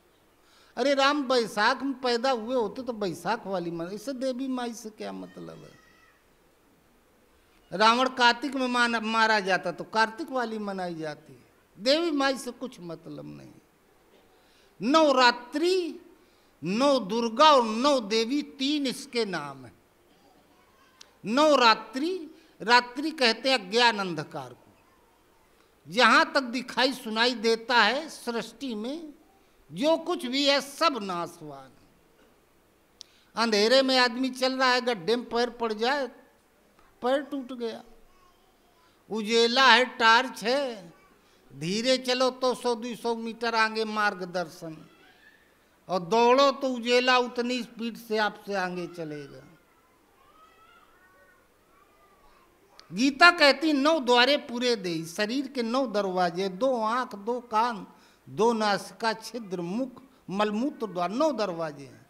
अरे राम बैसाख में पैदा हुए होते तो बैसाख वाली मन, इससे देवी माई से क्या मतलब है। रावण कार्तिक में मारा जाता तो कार्तिक वाली मनाई जाती है। देवी माई से कुछ मतलब नहीं। नवरात्रि, 9 दुर्गा और 9 देवी 3 इसके नाम है। नवरात्रि, रात्रि कहते हैं अज्ञान अंधकार को। जहां तक दिखाई सुनाई देता है सृष्टि में जो कुछ भी है सब नाशवान है। अंधेरे में आदमी चल रहा है, गड्ढे में पैर पड़ जाए, पैर टूट गया। उजेला है, टार्च है, धीरे चलो तो 100-200 मीटर आगे मार्गदर्शन, और दौड़ो तो उजेला उतनी स्पीड से आपसे आगे चलेगा। गीता कहती 9 द्वारे पूरे दे, शरीर के 9 दरवाजे, 2 आंख, 2 कान, 2 नासिका छिद्र, मुख, मलमूत्र द्वार, 9 दरवाजे हैं।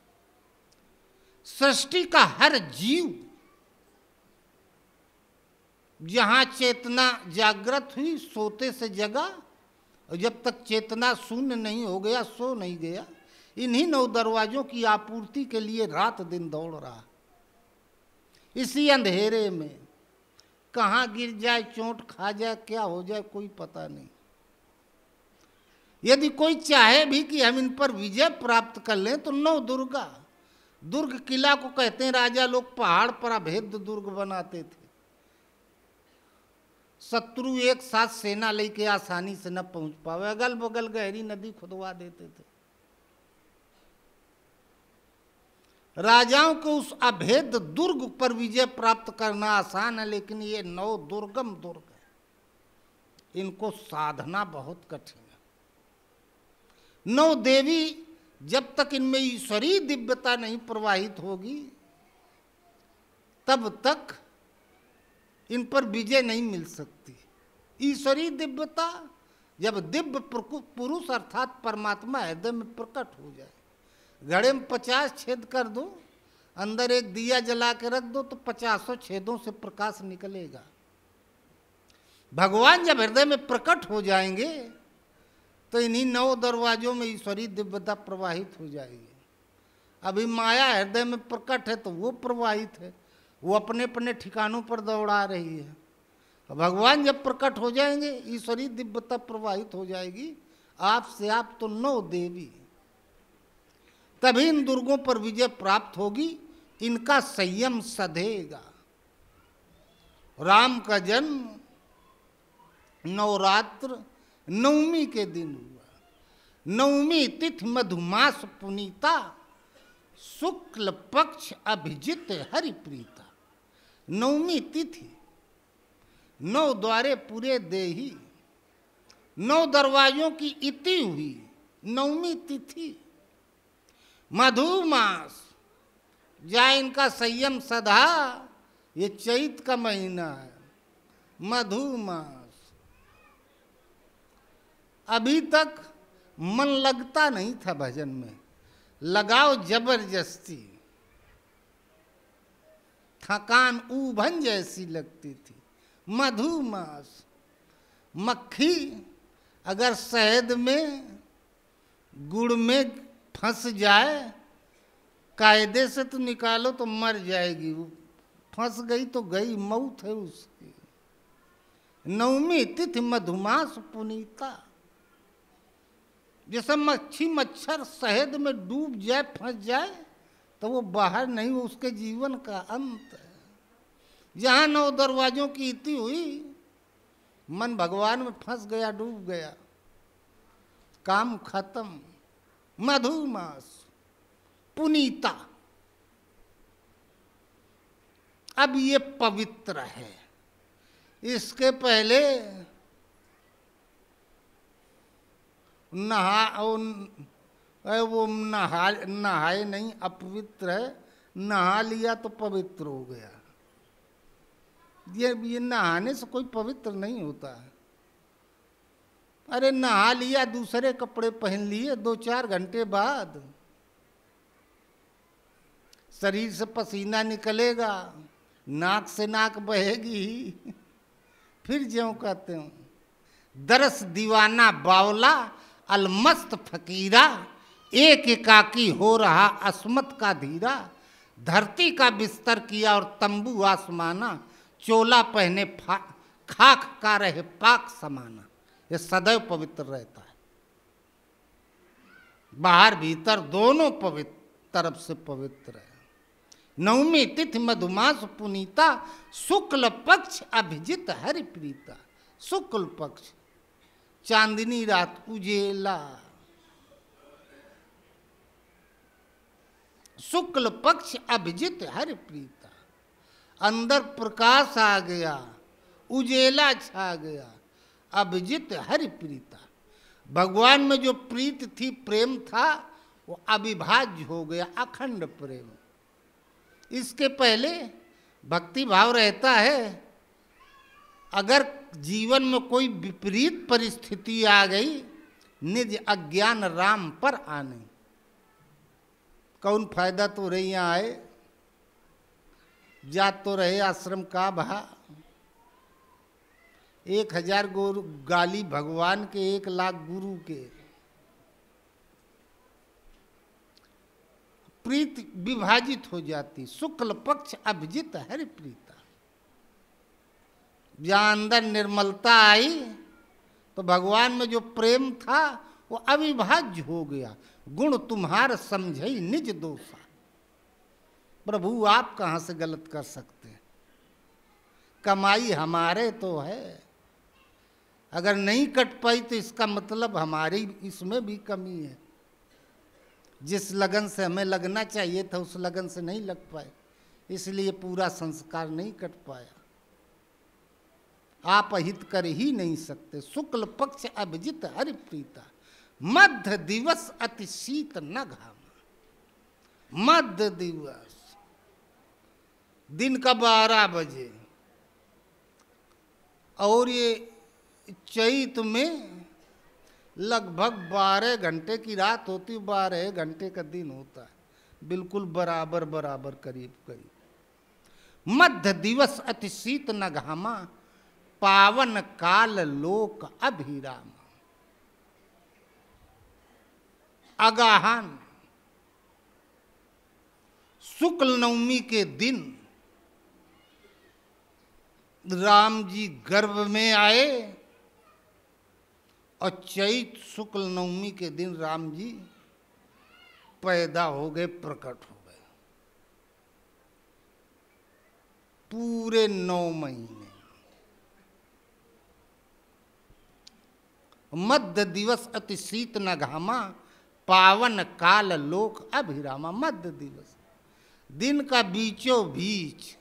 सृष्टि का हर जीव जहां चेतना जागृत हुई, सोते से जगा, और जब तक चेतना शून्य नहीं हो गया सो नहीं गया। इन्हीं 9 दरवाजों की आपूर्ति के लिए रात दिन दौड़ रहा। इसी अंधेरे में कहाँ गिर जाए, चोट खा जाए, क्या हो जाए कोई पता नहीं। यदि कोई चाहे भी कि हम इन पर विजय प्राप्त कर लें तो 9 दुर्गा, दुर्ग किला को कहते हैं राजा लोग पहाड़ पर अभेद्य दुर्ग बनाते थे। शत्रु एक साथ सेना लेके आसानी से न पहुंच पावे, अगल बगल गहरी नदी खुदवा देते थे। राजाओं को उस अभेद्य दुर्ग पर विजय प्राप्त करना आसान है, लेकिन ये 9 दुर्गम दुर्ग है, इनको साधना बहुत कठिन है। 9 देवी, जब तक इनमें ईश्वरीय दिव्यता नहीं प्रवाहित होगी तब तक इन पर विजय नहीं मिल सकती। ईश्वरीय दिव्यता जब दिव्य पुरुष अर्थात परमात्मा हृदय में प्रकट हो जाए, घड़े में 50 छेद कर दो, अंदर एक दिया जला के रख दो तो 50 छेदों से प्रकाश निकलेगा। भगवान जब हृदय में प्रकट हो जाएंगे तो इन्हीं 9 दरवाजों में ईश्वरीय दिव्यता प्रवाहित हो जाएगी। अभी माया हृदय में प्रकट है तो वो प्रवाहित है, वो अपने अपने ठिकानों पर दौड़ा रही है। भगवान जब प्रकट हो जाएंगे ईश्वरीय दिव्यता प्रवाहित हो जाएगी आपसे आप तो 9 देवी, तभी इन दुर्गों पर विजय प्राप्त होगी, इनका संयम सधेगा। राम का जन्म नवरात्र 9वीं के दिन हुआ। 9वीं तिथि मधुमास पुनीता, शुक्ल पक्ष अभिजित हरिप्रीता। 9वीं तिथि, 9 द्वारे पूरे देही, 9 दरवाजों की इति हुई 9वीं तिथि। मधुमास, जहाँ इनका संयम सधा, ये चैत का महीना है। मधुमास, अभी तक मन लगता नहीं था भजन में, लगाओ जबरदस्ती, थकान ऊभन जैसी लगती थी। मधुमास, मक्खी अगर शहद में गुड़ में फंस जाए, कायदे से तो निकालो तो मर जाएगी, वो फंस गई तो गई, मौत है उसकी। 9वीं तिथि मधुमास पुनीता, जैसे मच्छी मच्छर शहद में डूब जाए, फंस जाए तो वो बाहर नहीं, वो उसके जीवन का अंत है। जहाँ 9 दरवाजों की इति हुई, मन भगवान में फंस गया, डूब गया, काम खत्म। मधुमास पुनीता, अब ये पवित्र है। इसके पहले वो नहाए नहीं, अपवित्र है, नहा लिया तो पवित्र हो गया। ये नहाने से कोई पवित्र नहीं होता है। अरे नहा लिया, दूसरे कपड़े पहन लिए, 2-4 घंटे बाद शरीर से पसीना निकलेगा, नाक से नाक बहेगी, फिर ज्यों कहते हो दरस दीवाना बावला अलमस्त फकीरा, एक एकाकी हो रहा अस्मत का धीरा। धरती का बिस्तर किया और तंबू आसमाना, चोला पहने खाक का रहे पाक समाना, ये सदैव पवित्र रहता है, बाहर भीतर दोनों पवित्र तरफ से पवित्र है। नवमी तिथि मधुमास पुनीता, शुक्ल पक्ष अभिजित हरि प्रीता। शुक्ल पक्ष चांदनी रात उजेला, शुक्ल पक्ष अभिजित हरि प्रीता, अंदर प्रकाश आ गया, उजेला छा गया, अभिजित हरि प्रीता। भगवान में जो प्रीत थी, प्रेम था, वो अविभाज्य हो गया, अखंड प्रेम। इसके पहले भक्ति भाव रहता है। अगर जीवन में कोई विपरीत परिस्थिति आ गई, निज अज्ञान राम पर आने, कौन फायदा तो रही यहाँ आए, जात तो रहे आश्रम का भा। 1000 गाली भगवान के, 1 लाख गुरु के। प्रीति विभाजित हो जाती। शुक्ल पक्ष अभिजित हरि प्रीता। जहाँ अंदर निर्मलता आई तो भगवान में जो प्रेम था वो अविभाज्य हो गया। गुण तुम्हार समझई निज दोषा। प्रभु आप कहाँ से गलत कर सकते हैं, कमाई हमारे तो है, अगर नहीं कट पाई तो इसका मतलब हमारी इसमें भी कमी है। जिस लगन से हमें लगना चाहिए था उस लगन से नहीं लग पाए, इसलिए पूरा संस्कार नहीं कट पाया। आप अहित कर ही नहीं सकते। शुक्ल पक्ष अभिजित हरि प्रीता, मध्य दिवस अति शीत न घामा। मध्य दिवस दिन का 12 बजे, और ये चैत में लगभग 12 घंटे की रात होती, 12 घंटे का दिन होता है, बिल्कुल बराबर बराबर करीब करीब। मध्य दिवस अति शीत न घामा, पावन काल लोक अभिराम। अगाहन शुक्ल नवमी के दिन राम जी गर्भ में आए, और चैत शुक्ल नवमी के दिन राम जी पैदा हो गए, प्रकट हो गए। पूरे 9 महीने। मध्य दिवस अति शीत न घामा, पावन काल लोक अभिरामा। मध्य दिवस दिन का बीचों बीच,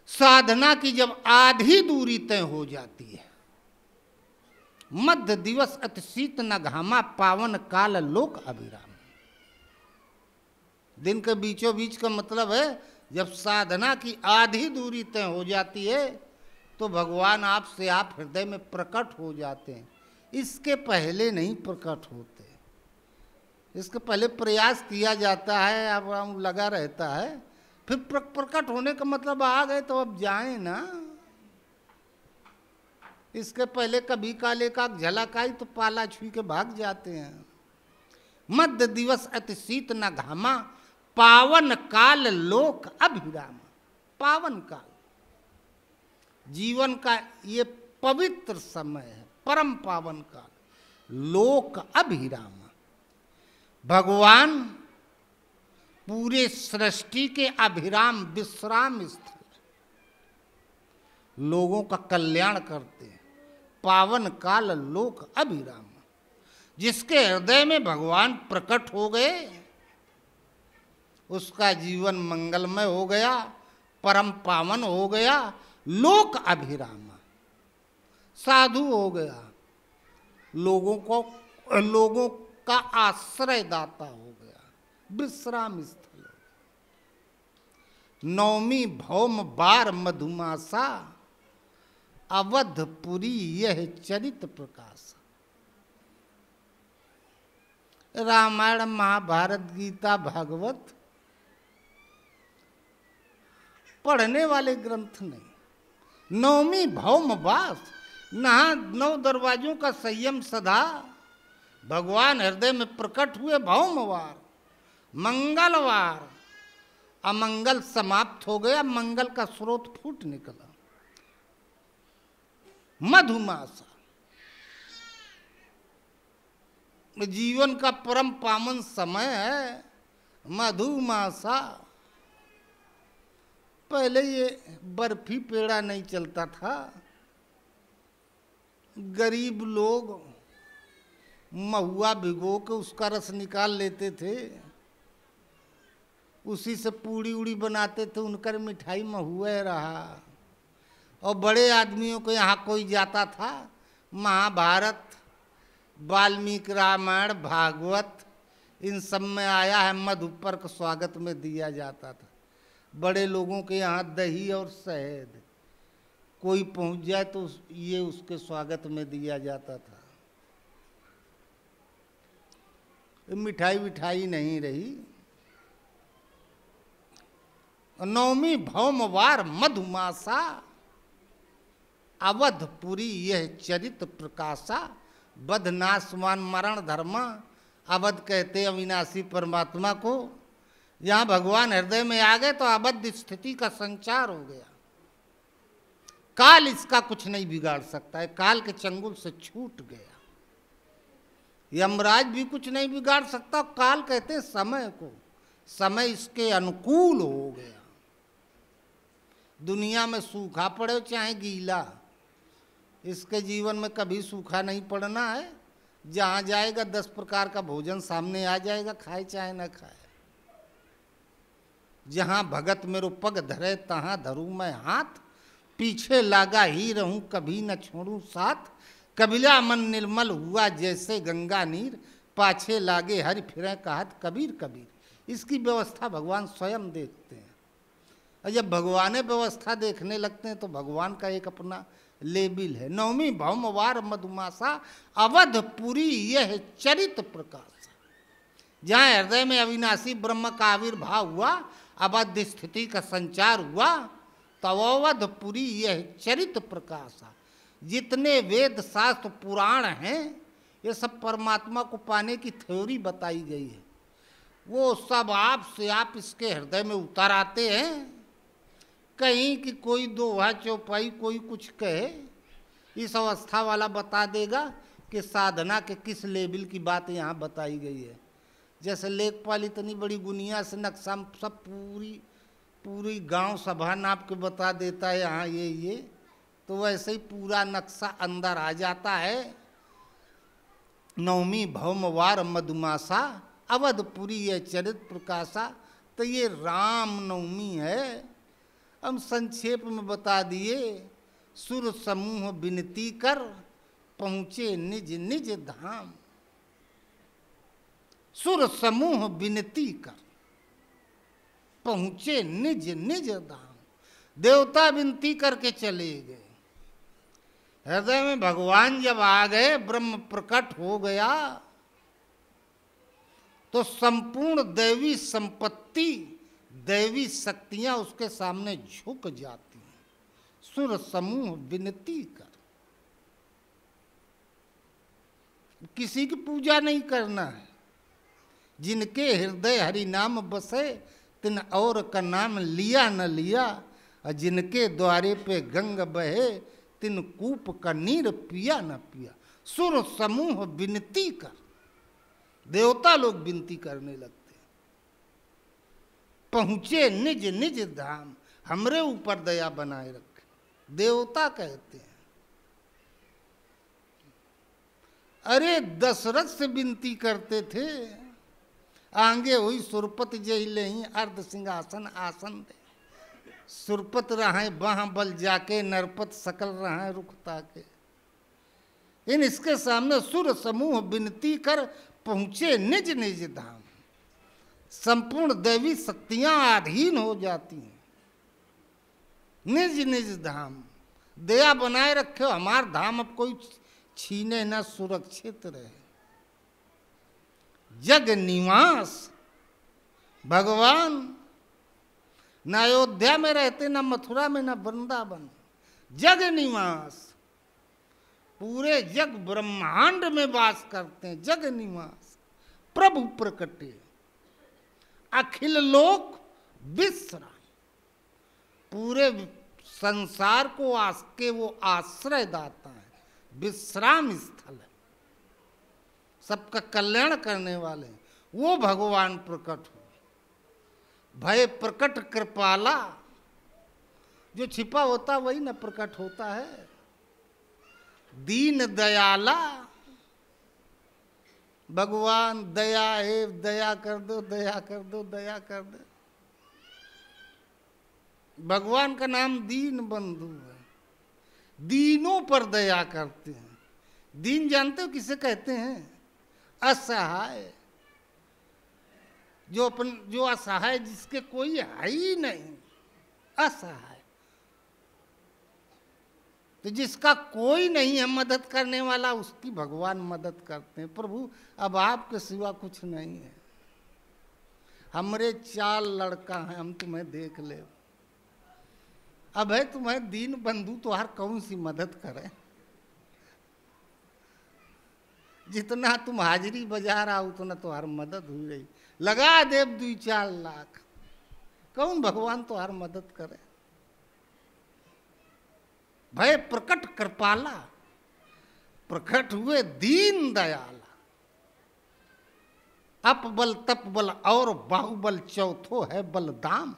साधना की जब आधी दूरी तय हो जाती है। मध्य दिवस अति शीत न घामा, पावन काल लोक अभिराम। दिन के बीचों बीच का मतलब है जब साधना की आधी दूरी तय हो जाती है तो भगवान आपसे आप हृदय में प्रकट हो जाते हैं। इसके पहले नहीं प्रकट होते, इसके पहले प्रयास किया जाता है, अब लगा रहता है, फिर प्रकट होने का मतलब आ गए तो अब जाएं ना। इसके पहले कभी काले का झलक आई तो पाला छुई के भाग जाते हैं। मध्य दिवस अति शीत न घामा, पावन काल लोक अभिराम। पावन काल जीवन का ये पवित्र समय है, परम पावन काल। लोक अभिराम, भगवान पूरे सृष्टि के अभिराम विश्राम स्थल, लोगों का कल्याण करते हैं। पावन काल लोक अभिराम, जिसके हृदय में भगवान प्रकट हो गए उसका जीवन मंगलमय हो गया, परम पावन हो गया, लोक अभिराम, साधु हो गया, लोगों का आश्रय दाता हो गया, विश्राम स्थल। नवमी भौम बार मधुमासा, अवधपुरी यह चरित प्रकाश। रामायण महाभारत गीता भागवत पढ़ने वाले ग्रंथ नहीं। नवमी भौम वास, 9 दरवाजों का संयम सदा, भगवान हृदय में प्रकट हुए। भौमवार मंगलवार अमंगल समाप्त हो गया, मंगल का स्रोत फूट निकला। मधुमासा जीवन का परम पावन समय है। मधुमासा पहले ये बर्फी पेड़ा नहीं चलता था, गरीब लोग महुआ भिगो के उसका रस निकाल लेते थे, उसी से पूड़ी उड़ी बनाते थे, उनकर मिठाई महुआ रहा। और बड़े आदमियों को यहाँ कोई जाता था, महाभारत, वाल्मीकि रामायण, भागवत, इन सब में आया है मधु पर स्वागत में दिया जाता था। बड़े लोगों के यहाँ दही और शहद कोई पहुँच जाए तो ये उसके स्वागत में दिया जाता था। मिठाई विठाई नहीं रही। नवमी भौमवार मधुमासा, अवधपुरी यह चरित प्रकाशा। बदनाशवान मरण धर्मा, अवध कहते अविनाशी परमात्मा को। यहाँ भगवान हृदय में आ गए तो अबद्ध स्थिति का संचार हो गया। काल इसका कुछ नहीं बिगाड़ सकता है, काल के चंगुल से छूट गया। यमराज भी कुछ नहीं बिगाड़ सकता। काल कहते हैं समय को, समय इसके अनुकूल हो गया। दुनिया में सूखा पड़े चाहे गीला, इसके जीवन में कभी सूखा नहीं पड़ना है। जहाँ जाएगा 10 प्रकार का भोजन सामने आ जाएगा, खाए चाहे न खाए। जहाँ भगत मेरो पग धरे तहाँ धरूँ मैं हाथ, पीछे लागा ही रहूं कभी न छोड़ूं साथ। कबीला मन निर्मल हुआ जैसे गंगा नीर, पाछे लागे हरि फिरे कहत कबीर कबीर। इसकी व्यवस्था भगवान स्वयं देखते हैं। और जब भगवान व्यवस्था देखने लगते हैं तो भगवान का एक अपना लेबिल है। नवमी भौमवार मधुमासा, अवधपुरी यह चरित प्रकाश। जहाँ हृदय में अविनाशी ब्रह्म का आविर्भाव हुआ, अबद्ध स्थिति का संचार हुआ, तब अवधपुरी यह चरित प्रकाशा। जितने वेद शास्त्र पुराण हैं ये सब परमात्मा को पाने की थ्योरी बताई गई है। वो सब आप से आप इसके हृदय में उतर आते हैं। कहीं कि कोई दोहा चौपाई कोई कुछ कहे, इस अवस्था वाला बता देगा कि साधना के किस लेवल की बात यहाँ बताई गई है। जैसे लेखपाल इतनी बड़ी गुनिया से नक्शा सब पूरी गांव सभा नाप के बता देता है यहाँ ये, तो वैसे ही पूरा नक्शा अंदर आ जाता है। नवमी भौमवार मधुमासा, अवधपुरी यह चरित प्रकाशा। तो ये राम नवमी है। हम संक्षेप में बता दिए। सुर समूह विनती कर पहुँचे निज निज धाम। सुर समूह विनती कर पहुँचे निज निज धाम। देवता विनती करके चले गए। हृदय में भगवान जब आ गए, ब्रह्म प्रकट हो गया, तो संपूर्ण दैवी संपत्ति, दैवी शक्तियां उसके सामने झुक जाती हैं। सुर समूह विनती कर। किसी की पूजा नहीं करना है। जिनके हृदय हरि नाम बसे, तिन और का नाम लिया न लिया। और जिनके द्वारे पे गंग बहे, तिन कूप का नीर पिया न पिया। सुर समूह विनती कर। देवता लोग विनती करने लगते हैं। पहुँचे निज निज धाम, हमरे ऊपर दया बनाए रखे। देवता कहते हैं। अरे दशरथ से विनती करते थे, आंगे हुई सुरपत जही लही अर्ध सिंहासन आसन दे। सुरपत रहे बाह बल जाके, नरपत सकल रहे रुख ताके। इन इसके सामने सुर समूह विनती कर पहुँचे निज निज धाम। संपूर्ण दैवी शक्तियां अधीन हो जाती हैं। निज निज धाम, दया बनाए रखे, हमार धाम अब कोई छीने न, सुरक्षित रहे। जग निवास भगवान न अयोध्या में रहते, न मथुरा में, न वृंदावन। जग निवास पूरे जग ब्रह्मांड में वास करते हैं। जग निवास प्रभु प्रकटे, अखिल लोक विश्राम, पूरे संसार को के वो आश्रय दाता है, विश्राम स्थल है, सबका कल्याण करने वाले वो भगवान प्रकट हुए। भय प्रकट कृपाला, जो छिपा होता वही न प्रकट होता है। दीन दयाला, भगवान दया है, दया कर दो, दया कर दो, दया कर दो। भगवान का नाम दीन बंधु है, दीनों पर दया करते हैं। दीन जानते हो किसे कहते हैं? असहाय, जो असहाय, जिसके कोई है ही नहीं, असहाय। तो जिसका कोई नहीं है मदद करने वाला, उसकी भगवान मदद करते हैं। प्रभु अब आपके सिवा कुछ नहीं है, हमरे 4 लड़का हैं, हम तुम्हें देख ले। अब है तुम्हें दीन बंधु तो हर कौन सी मदद करे? जितना तुम हाजिरी बजा रहा उतना तो हर मदद हुई रही। लगा देव 2-4 लाख, कौन भगवान तो हर मदद करे? भय प्रकट कृपाला, प्रकट हुए दीन दयाला। अप बल तप बल और बाहुबल, चौथो है बलदाम।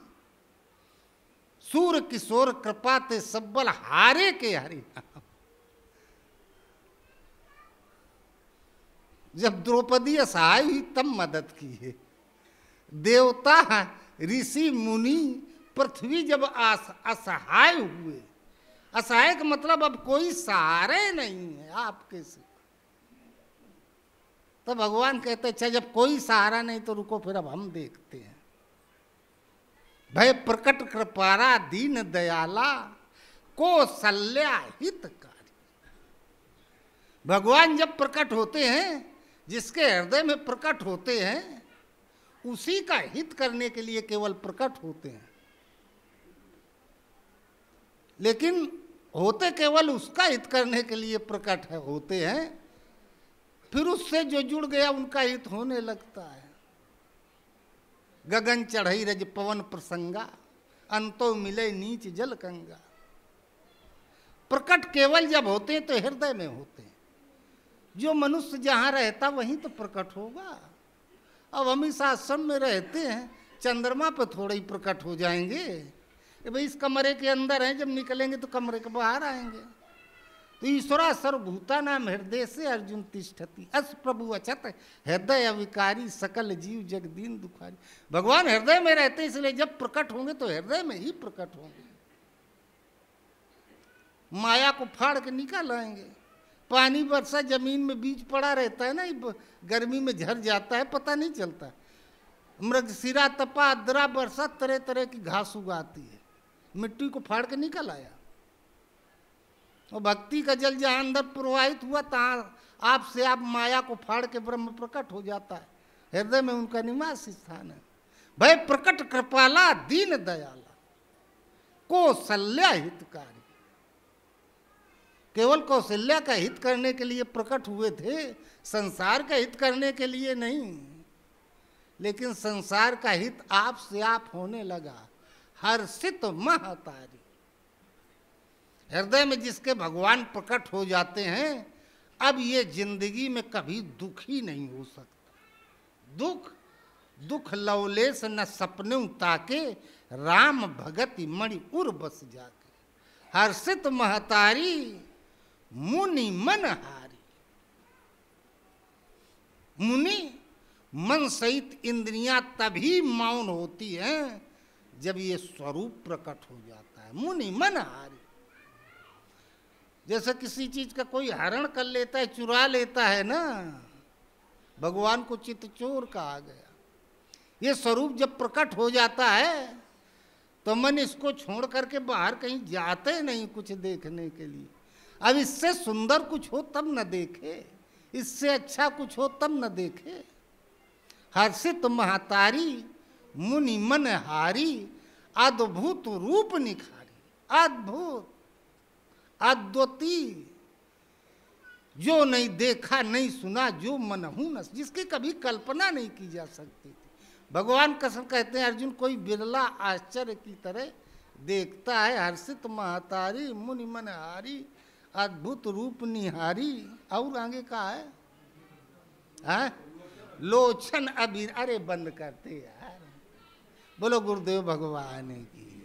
सूर किशोर कृपा ते सब बल, हारे के हरि नाम। जब द्रौपदी असहाय हुई तब मदद की है। देवता ऋषि मुनि पृथ्वी जब असहाय हुए, असहाय का मतलब अब कोई सहारे नहीं है आपके से, तो भगवान कहते अच्छा जब कोई सहारा नहीं तो रुको फिर अब हम देखते हैं। भय प्रकट कृपारा दीन दयाला, कौशल्या हितकारी। भगवान जब प्रकट होते हैं, जिसके हृदय में प्रकट होते हैं, उसी का हित करने के लिए केवल प्रकट होते हैं। लेकिन होते केवल उसका हित करने के लिए प्रकट है होते हैं, फिर उससे जो जुड़ गया उनका हित होने लगता है। गगन चढ़ई रज पवन प्रसंगा, अंतो मिले नीच जल कंगा। प्रकट केवल जब होते हैं तो हृदय में होते हैं। जो मनुष्य जहाँ रहता वहीं तो प्रकट होगा। अब हम इस आश्रम में रहते हैं, चंद्रमा पर थोड़े ही प्रकट हो जाएंगे। भाई इस कमरे के अंदर हैं, जब निकलेंगे तो कमरे के बाहर आएंगे। तो ईश्वरा सर्वभूता नाम हृदय से अर्जुन तिष्ठति, अस प्रभु अचत हृदय अविकारी, सकल जीव जगदीन दुखारी। भगवान हृदय में रहते हैं, इसलिए जब प्रकट होंगे तो हृदय में ही प्रकट होंगे। माया को फाड़ के निकाल आएंगे। पानी वर्षा जमीन में बीज पड़ा रहता है ना, गर्मी में झर जाता है, पता नहीं चलता। मृगशिरा तपा अद्रा वर्षा तरह तरह की घास उगाती है, मिट्टी को फाड़ के निकल आया। और भक्ति का जल जहाँ अंदर प्रवाहित हुआ तहाँ आपसे आप माया को फाड़ के ब्रह्म प्रकट हो जाता है। हृदय में उनका निवास स्थान है। भय प्रकट कृपाला दीन दयाला, कौशल्या हितकारी। केवल कौशल्या का हित करने के लिए प्रकट हुए थे, संसार का हित करने के लिए नहीं। लेकिन संसार का हित आपसे आप होने लगा। हर्षित महतारी, हृदय में जिसके भगवान प्रकट हो जाते हैं, अब ये जिंदगी में कभी दुख ही नहीं हो सकता। दुख लवलेस न सपने ताके, राम भगति मणि उर बस जाके। हर्षित महतारी मुनि मन हारी। मुनि मन सहित इंद्रियां तभी मौन होती हैं जब ये स्वरूप प्रकट हो जाता है। मुनि मन हारी, जैसे किसी चीज का कोई हरण कर लेता है, चुरा लेता है ना, भगवान को चित्त चोर कहा गया। ये स्वरूप जब प्रकट हो जाता है तो मन इसको छोड़ करके बाहर कहीं जाते नहीं कुछ देखने के लिए। अब इससे सुंदर कुछ हो तब न देखे, इससे अच्छा कुछ हो तब न देखे। हर्षित महतारी मुनि मन हारी, अद्भुत रूप निखारी। अद्भुत अद्वितीय, जो नहीं देखा नहीं सुना, जो मनहू न, जिसकी कभी कल्पना नहीं की जा सकती थी, भगवान कसम कहते हैं अर्जुन, कोई बिरला आश्चर्य की तरह देखता है हर्षित महतारी मुनि मनहारी अद्भुत रूप निहारी। और आगे का है हाँ? लोचन अभी, अरे बंद करते यार। बोलो गुरुदेव भगवान की।